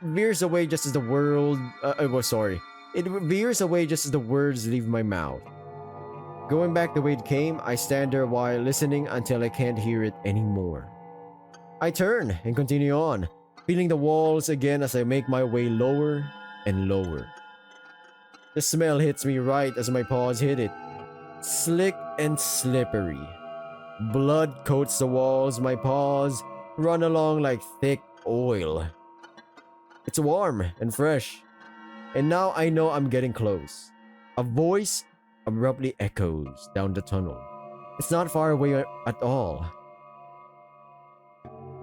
Veers away just as the world... It veers away just as the words leave my mouth. Going back the way it came, I stand there while listening until I can't hear it anymore. I turn and continue on, feeling the walls again as I make my way lower and lower. The smell hits me right as my paws hit it. Slick and slippery. Blood coats the walls, my paws run along like thick oil. It's warm and fresh, and now I know I'm getting close. A voice abruptly echoes down the tunnel. It's not far away at all.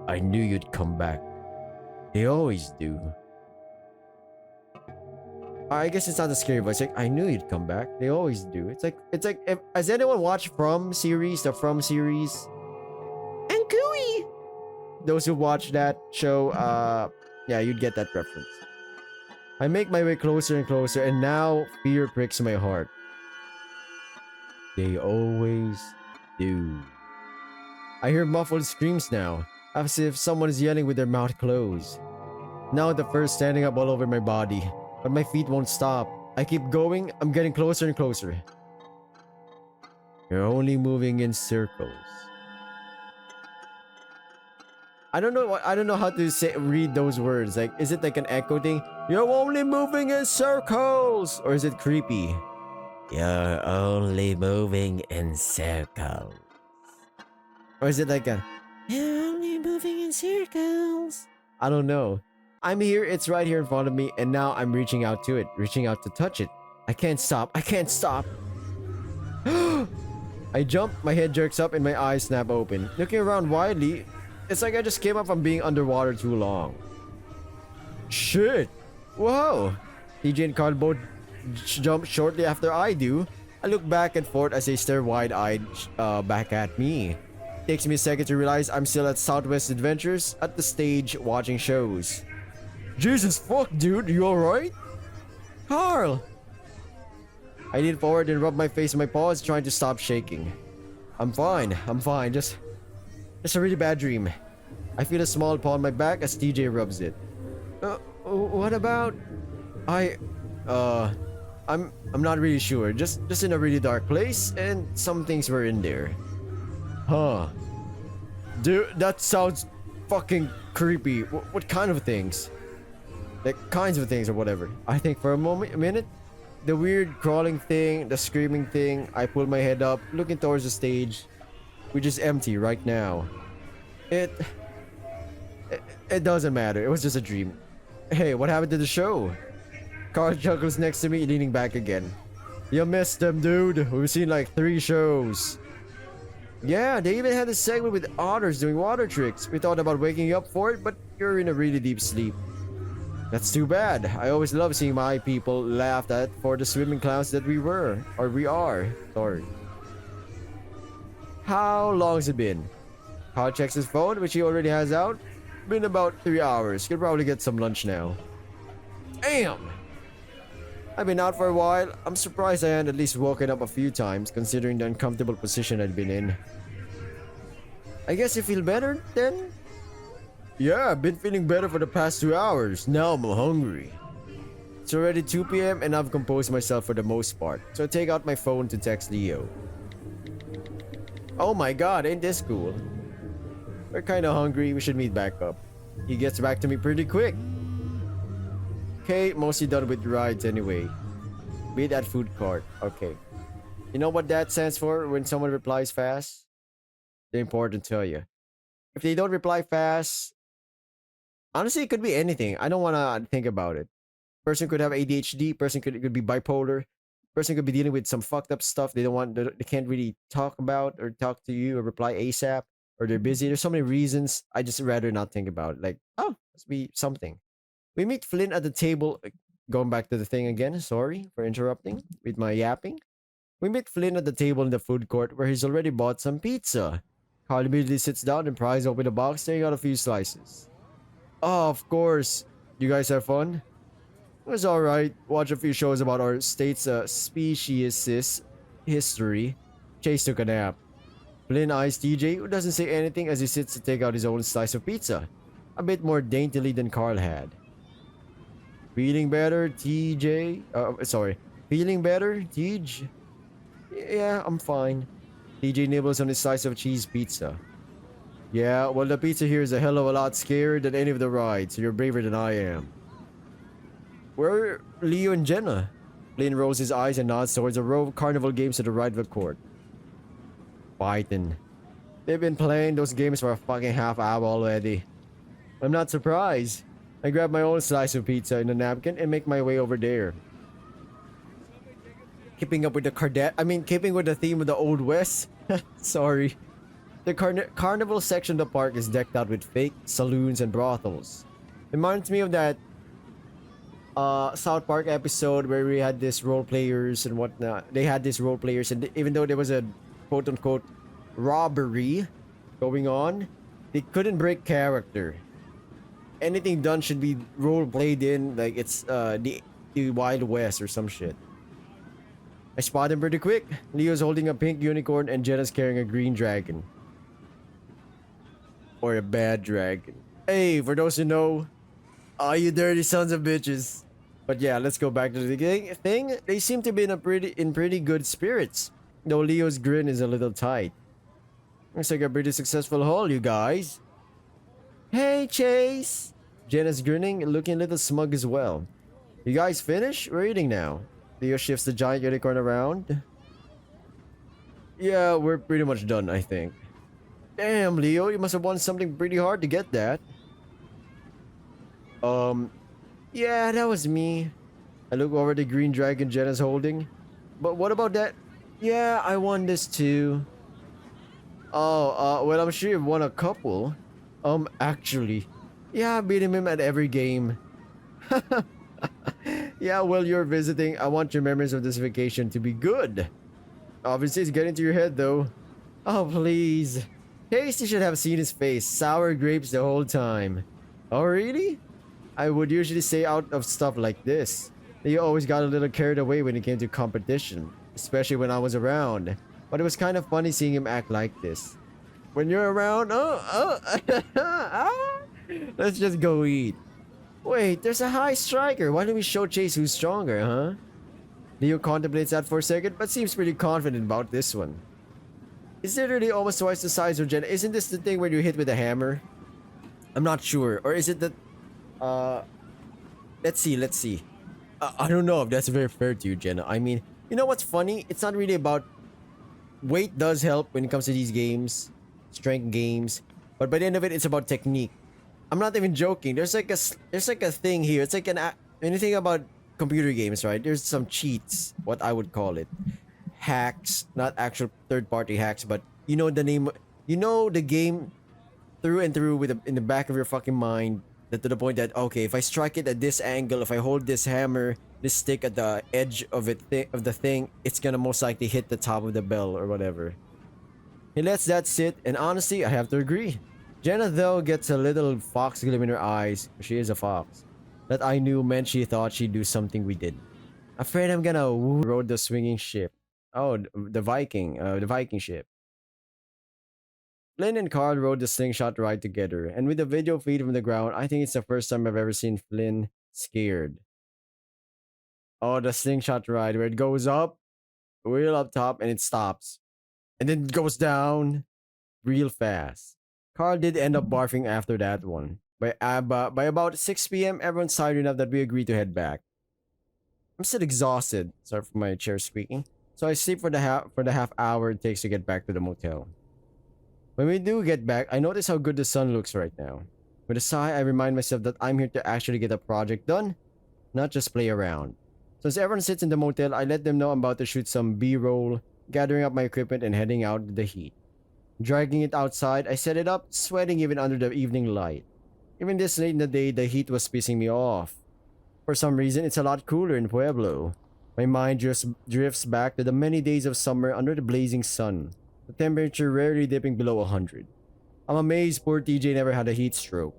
I knew you'd come back. They always do. I guess it's not a scary voice. Like, I knew you'd come back. They always do. It's like has anyone watched From series? The From series? And Gooey! Those who watch that show, yeah, you'd get that reference. I make my way closer and closer, and now fear pricks my heart. They always do. I hear muffled screams now, as if someone is yelling with their mouth closed. Now the fur standing up all over my body, but my feet won't stop. I keep going, I'm getting closer and closer. You're only moving in circles. I don't know how to read those words. Like, is it like an echo thing? You're only moving in circles! Or is it creepy? You're only moving in circles. Or is it like a... You're only moving in circles. I don't know. I'm here, it's right here in front of me, and now I'm reaching out to it. Reaching out to touch it. I can't stop. I can't stop. I jump, my head jerks up, and my eyes snap open. Looking around widely, it's like I just came up from being underwater too long. Shit! Whoa! TJ and Carl both jump shortly after I do. I look back and forth as they stare wide-eyed back at me. Takes me a second to realize I'm still at Southwest Adventures at the stage watching shows. Jesus fuck, dude, you alright? Carl! I lean forward and rub my face in my paws, trying to stop shaking. I'm fine, just a really bad dream. I feel a small paw on my back as TJ rubs it. What about... I'm not really sure. Just in a really dark place, and some things were in there. Huh. Dude, that sounds fucking creepy. What kind of things? Like, kinds of things or whatever. I think for a minute, the weird crawling thing, the screaming thing, I pull my head up, looking towards the stage, which is empty right now. It doesn't matter. It was just a dream. Hey, what happened to the show? Carl chuckles next to me, leaning back again. You missed them, dude. We've seen like 3 shows. Yeah, they even had a segment with otters doing water tricks. We thought about waking you up for it, but you're in a really deep sleep. That's too bad. I always love seeing my people laughed at for the swimming clowns that we were. Or we are. Sorry. How long has it been? Carl checks his phone, which he already has out. Been about 3 hours. Could probably get some lunch now. Damn! I've been out for a while. I'm surprised I hadn't at least woken up a few times, considering the uncomfortable position I'd been in. I guess you feel better, then? Yeah, I've been feeling better for the past 2 hours. Now I'm hungry. It's already 2 p.m. and I've composed myself for the most part, so I take out my phone to text Leo. Oh my god, ain't this cool? We're kinda hungry, we should meet back up. He gets back to me pretty quick. Kate, mostly done with rides anyway. Be it at food court. Okay. You know what that stands for when someone replies fast? They're important to you. If they don't reply fast, honestly, it could be anything. I don't want to think about it. Person could have ADHD. Person could be bipolar. Person could be dealing with some fucked up stuff they can't really talk about or talk to you or reply ASAP, or they're busy. There's so many reasons. I just rather not think about it. Like, oh, must be something. We meet Flynn at the table. Going back to the thing again. Sorry for interrupting with my yapping. We meet Flynn at the table in the food court where he's already bought some pizza. Carl immediately sits down and pries open the box, taking out a few slices. Oh, of course. You guys have fun? It was alright. Watch a few shows about our state's species' history. Chase took a nap. Flynn eyes TJ, who doesn't say anything as he sits to take out his own slice of pizza. A bit more daintily than Carl had. Feeling better, TJ? Sorry. Feeling better, TJ? Yeah, I'm fine. TJ nibbles on his slice of cheese pizza. Yeah, well, the pizza here is a hell of a lot scarier than any of the rides, so you're braver than I am. Where are Leo and Jenna? Flynn rolls his eyes and nods towards a row of carnival games to the right of the court. Fighting. They've been playing those games for a fucking half hour already. I'm not surprised. I grab my own slice of pizza in a napkin and make my way over there. Keeping up with keeping with the theme of the Old West. Sorry. The carnival section of the park is decked out with fake saloons and brothels. Reminds me of that South Park episode where we had this role players and whatnot. They had these role players, and even though there was a quote unquote robbery going on, they couldn't break character. Anything done should be role played in like it's the Wild West or some shit. I spot him pretty quick. Leo's holding a pink unicorn and Jenna's carrying a green dragon. Or a bad dragon. Hey, for those who know, you dirty sons of bitches. But yeah, let's go back to the thing. They seem to be in pretty good spirits, though Leo's grin is a little tight. Looks like a pretty successful haul, you guys. Hey, Chase. Jenna's grinning, looking a little smug as well. You guys finished? We're eating now. Leo shifts the giant unicorn around. Yeah, we're pretty much done, I think. Damn, Leo, you must have won something pretty hard to get that. Yeah, that was me. I look over the green dragon Jenna's holding. But what about that? Yeah, I won this too. Oh, well, I'm sure you've won a couple. Actually. Yeah, I beat him at every game. Yeah, well, you're visiting. I want your memories of this vacation to be good. Obviously, it's getting to your head, though. Oh, please. Casey should have seen his face. Sour grapes the whole time. Oh, really? I would usually say out of stuff like this. You always got a little carried away when it came to competition. Especially when I was around. But it was kind of funny seeing him act like this. When you're around, let's just go eat. Wait, there's a high striker. Why don't we show Chase who's stronger, huh? Leo contemplates that for a second, but seems pretty confident about this one. Is it really almost twice the size of Jenna? Isn't this the thing where you hit with a hammer? I'm not sure. Or is it that... let's see. I don't know if that's very fair to you, Jenna. I mean, you know what's funny? It's not really about... Weight does help when it comes to these games. Strength games. But by the end of it, it's about technique. I'm not even joking. There's like a thing here. It's like anything about computer games, right? There's some cheats, what I would call it. Hacks, not actual third-party hacks, but you know the name, you know the game through and through in the back of your fucking mind, that to the point that okay, if I strike it at this angle, if I hold this hammer, this stick at the edge of the thing, it's gonna most likely hit the top of the bell or whatever. He lets that sit, and honestly, I have to agree. Jenna, though, gets a little fox gleam in her eyes. She is a fox. That I knew meant she thought she'd do something we did. Afraid I'm gonna rode the swinging ship. Oh, the Viking ship. Flynn and Carl rode the slingshot ride together, and with the video feed from the ground, I think it's the first time I've ever seen Flynn scared. Oh, the slingshot ride where it goes up, real up top, and it stops. And then it goes down real fast. Carl did end up barfing after that one. By about 6 p.m., everyone's tired enough that we agreed to head back. I'm still exhausted. Sorry for my chair squeaking. So I sleep for the half hour it takes to get back to the motel. When we do get back, I notice how good the sun looks right now. With a sigh, I remind myself that I'm here to actually get a project done, not just play around. So as everyone sits in the motel, I let them know I'm about to shoot some B-roll, gathering up my equipment and heading out in the heat. Dragging it outside, I set it up, sweating even under the evening light. Even this late in the day, the heat was pissing me off. For some reason, it's a lot cooler in Pueblo. My mind just drifts back to the many days of summer under the blazing sun, the temperature rarely dipping below 100. I'm amazed poor TJ never had a heat stroke.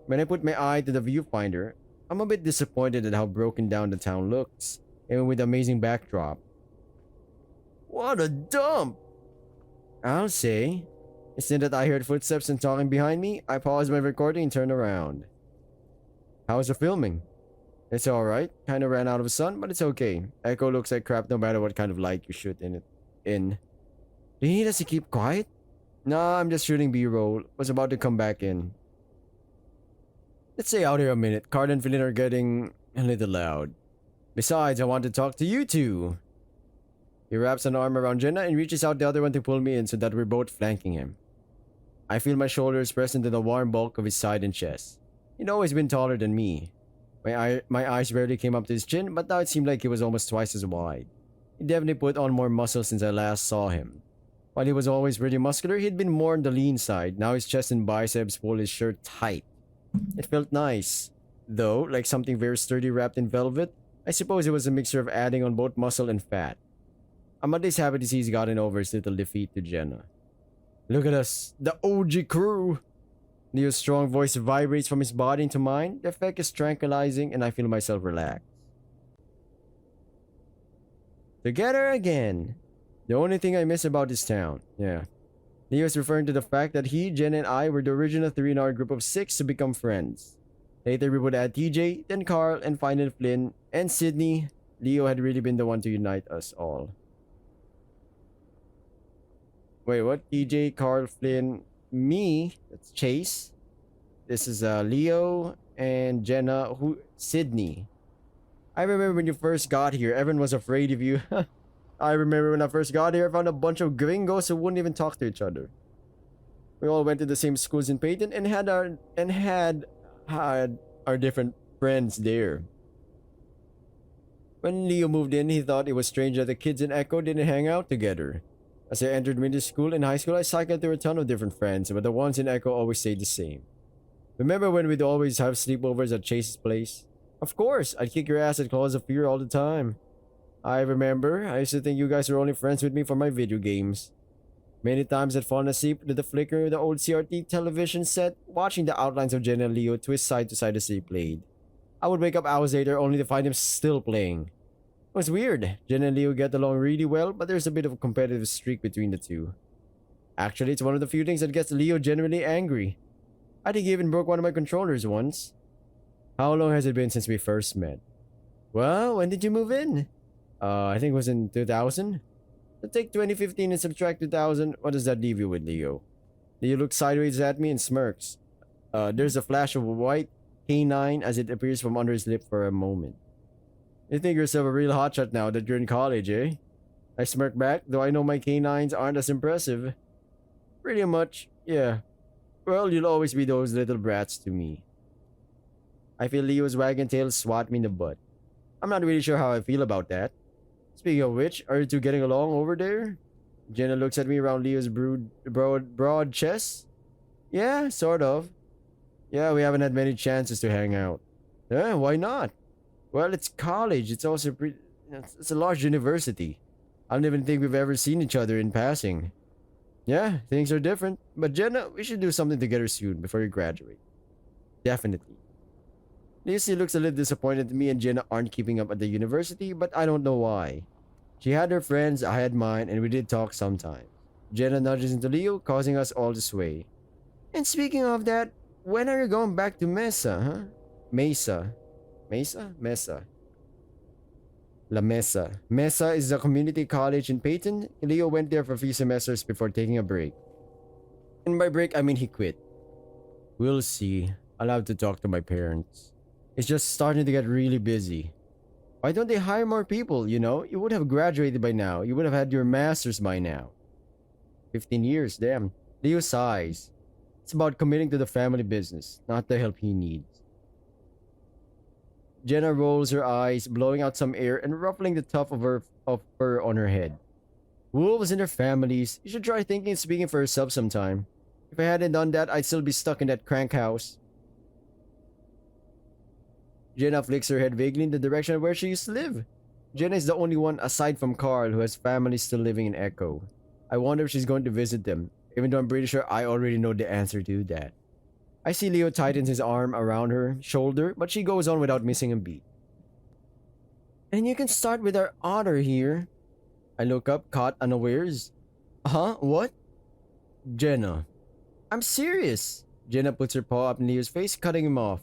When I put my eye to the viewfinder, I'm a bit disappointed at how broken down the town looks, even with the amazing backdrop. What a dump! I'll say. Instead that I heard footsteps and talking behind me, I paused my recording and turned around. How's the filming? It's alright. Kinda ran out of sun, but it's okay. Echo looks like crap no matter what kind of light you shoot in it. Do you need us to keep quiet? Nah, I'm just shooting B-roll. Was about to come back in. Let's stay out here a minute. Card and Flynn are getting a little loud. Besides, I want to talk to you two. He wraps an arm around Jenna and reaches out the other one to pull me in so that we're both flanking him. I feel my shoulders pressed into the warm bulk of his side and chest. He'd always been taller than me. My eyes rarely came up to his chin, but now it seemed like he was almost twice as wide. He definitely put on more muscle since I last saw him. While he was always pretty muscular, he'd been more on the lean side. Now his chest and biceps pulled his shirt tight. It felt nice. Though, like something very sturdy wrapped in velvet, I suppose it was a mixture of adding on both muscle and fat. I'm at least happy to see he's gotten over his little defeat to Jenna. Look at us, the OG crew! Leo's strong voice vibrates from his body into mine. The effect is tranquilizing and I feel myself relax. Together again. The only thing I miss about this town. Yeah. Leo is referring to the fact that he, Jen, and I were the original 3 in our group of 6 to become friends. Later we would add TJ, then Carl, and finally Flynn, and Sydney. Leo had really been the one to unite us all. Wait, what? TJ, Carl, Flynn, me, that's Chase. This is Leo and Jenna, Sydney. I remember when you first got here, everyone was afraid of you. I remember when I first got here, I found a bunch of gringos who wouldn't even talk to each other. We all went to the same schools in Peyton and had our different friends there. When Leo moved in, he thought it was strange that the kids in Echo didn't hang out together. As I entered middle school and high school, I cycled through a ton of different friends, but the ones in Echo always stayed the same. Remember when we'd always have sleepovers at Chase's place? Of course, I'd kick your ass at Claws of Fear all the time. I remember, I used to think you guys were only friends with me for my video games. Many times I'd fallen asleep to the flicker of the old CRT television set, watching the outlines of Jen and Leo twist side to side as they played. I would wake up hours later only to find them still playing. It was weird. Jen and Leo get along really well, but there's a bit of a competitive streak between the two. Actually, it's one of the few things that gets Leo genuinely angry. I think he even broke one of my controllers once. How long has it been since we first met? Well, when did you move in? I think it was in 2000. So take 2015 and subtract 2000. What does that leave you with, Leo? Leo looks sideways at me and smirks. There's a flash of a white canine as it appears from under his lip for a moment. You think yourself a real hotshot now that you're in college, eh? I smirk back, though I know my canines aren't as impressive. Pretty much, yeah. Well, you'll always be those little brats to me. I feel Leo's wagon tail swat me in the butt. I'm not really sure how I feel about that. Speaking of which, are you two getting along over there? Jenna looks at me around Leo's broad chest. Yeah, sort of. Yeah, we haven't had many chances to hang out. Yeah, why not? Well, it's college. It's also it's a large university. I don't even think we've ever seen each other in passing. Yeah, things are different. But Jenna, we should do something together soon before you graduate. Definitely. Lucy looks a little disappointed that me and Jenna aren't keeping up at the university, but I don't know why. She had her friends, I had mine, and we did talk sometimes. Jenna nudges into Leo, causing us all to sway. And speaking of that, when are you going back to Mesa, huh? Mesa. Mesa. La Mesa. Mesa is a community college in Peyton. Leo went there for a few semesters before taking a break. And by break, I mean he quit. We'll see. I'll have to talk to my parents. It's just starting to get really busy. Why don't they hire more people, you know? You would have graduated by now. You would have had your master's by now. 15 years, damn. Leo sighs. It's about committing to the family business, not the help he needs. Jenna rolls her eyes, blowing out some air and ruffling the tuft of fur on her head. Wolves and their families. You should try thinking and speaking for yourself sometime. If I hadn't done that, I'd still be stuck in that crank house. Jenna flicks her head vaguely in the direction of where she used to live. Jenna is the only one aside from Carl who has family still living in Echo. I wonder if she's going to visit them, even though I'm pretty sure I already know the answer to that. I see Leo tightens his arm around her shoulder, but she goes on without missing a beat. And you can start with our otter here. I look up, caught unawares. Huh? What? Jenna. I'm serious. Jenna puts her paw up in Leo's face, cutting him off.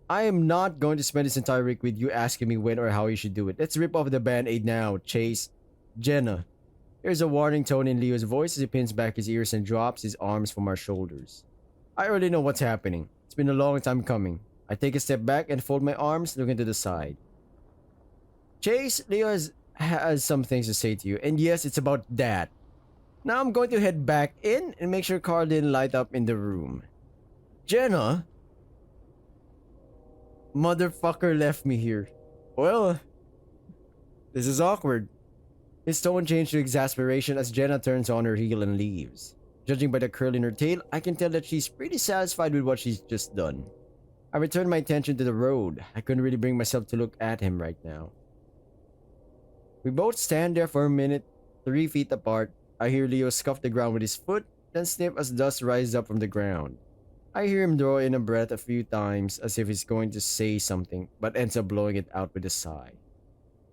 I am not going to spend this entire week with you asking me when or how you should do it. Let's rip off the band-aid now, Chase. Jenna. There's a warning tone in Leo's voice as he pins back his ears and drops his arms from our shoulders. I already know what's happening. It's been a long time coming. I take a step back and fold my arms, looking to the side. Chase, Leo has some things to say to you, and yes, it's about that. Now I'm going to head back in and make sure Carl didn't light up in the room. Jenna? Motherfucker left me here. Well, this is awkward. His tone changed to exasperation as Jenna turns on her heel and leaves. Judging by the curl in her tail, I can tell that she's pretty satisfied with what she's just done. I returned my attention to the road. I couldn't really bring myself to look at him right now. We both stand there for a minute, 3 feet apart. I hear Leo scuff the ground with his foot, then sniff as dust rises up from the ground. I hear him draw in a breath a few times as if he's going to say something, but ends up blowing it out with a sigh.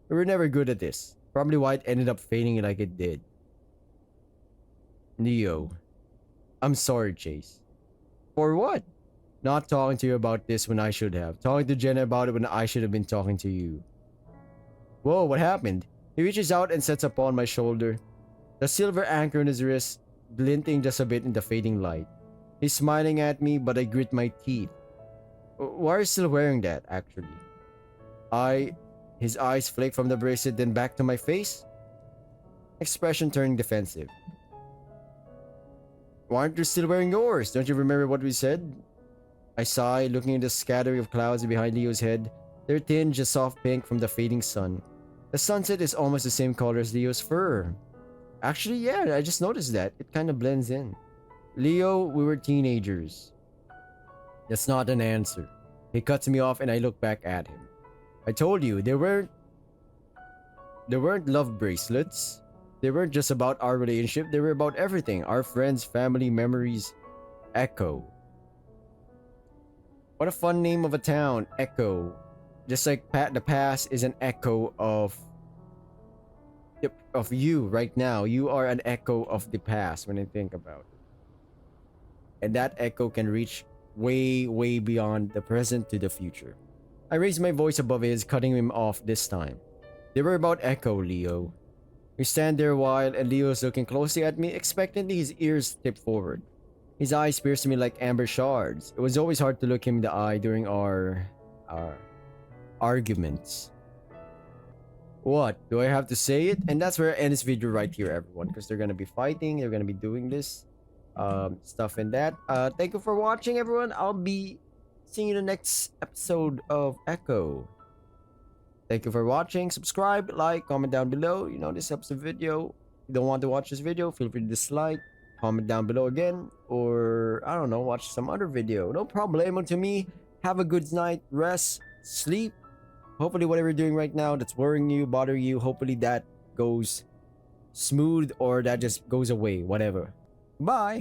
We were never good at this. Probably why it ended up fading like it did. Leo. I'm sorry, Chase. For what? Not talking to you about this when I should have. Talking to Jenna about it when I should have been talking to you. Whoa, what happened? He reaches out and sets upon my shoulder. The silver anchor on his wrist glinting just a bit in the fading light. He's smiling at me, but I grit my teeth. Why are you still wearing that, actually? His eyes flick from the bracelet, then back to my face. Expression turning defensive. Why aren't you still wearing yours? Don't you remember what we said? I sigh, looking at the scattering of clouds behind Leo's head. They're tinged a soft pink from the fading sun. The sunset is almost the same color as Leo's fur. Actually, yeah, I just noticed that. It kind of blends in. Leo, we were teenagers. That's not an answer. He cuts me off and I look back at him. I told you, they weren't love bracelets. They weren't just about our relationship. They were about everything. Our friends, family, memories. Echo. What a fun name of a town. Echo. Just like the past is an echo of you right now. You are an echo of the past when I think about it. And that echo can reach way, way beyond the present to the future. I raise my voice above his, cutting him off this time. They were about Echo, Leo. We stand there a while and Leo's looking closely at me, expectantly his ears tip forward. His eyes pierce me like amber shards. It was always hard to look him in the eye during our arguments. What? Do I have to say it? And that's where I end this video right here, everyone. Because they're gonna be fighting, they're gonna be doing this. Stuff and that. Thank you for watching, everyone. I'll be seeing you in the next episode of Echo. Thank you for watching. Subscribe, like, comment down below. You know, this helps the video. If you don't want to watch this video, feel free to dislike. Comment down below again. Or, I don't know, watch some other video. No problemo to me. Have a good night. Rest. Sleep. Hopefully whatever you're doing right now that's worrying you, bothering you, hopefully that goes smooth or that just goes away. Whatever. Bye.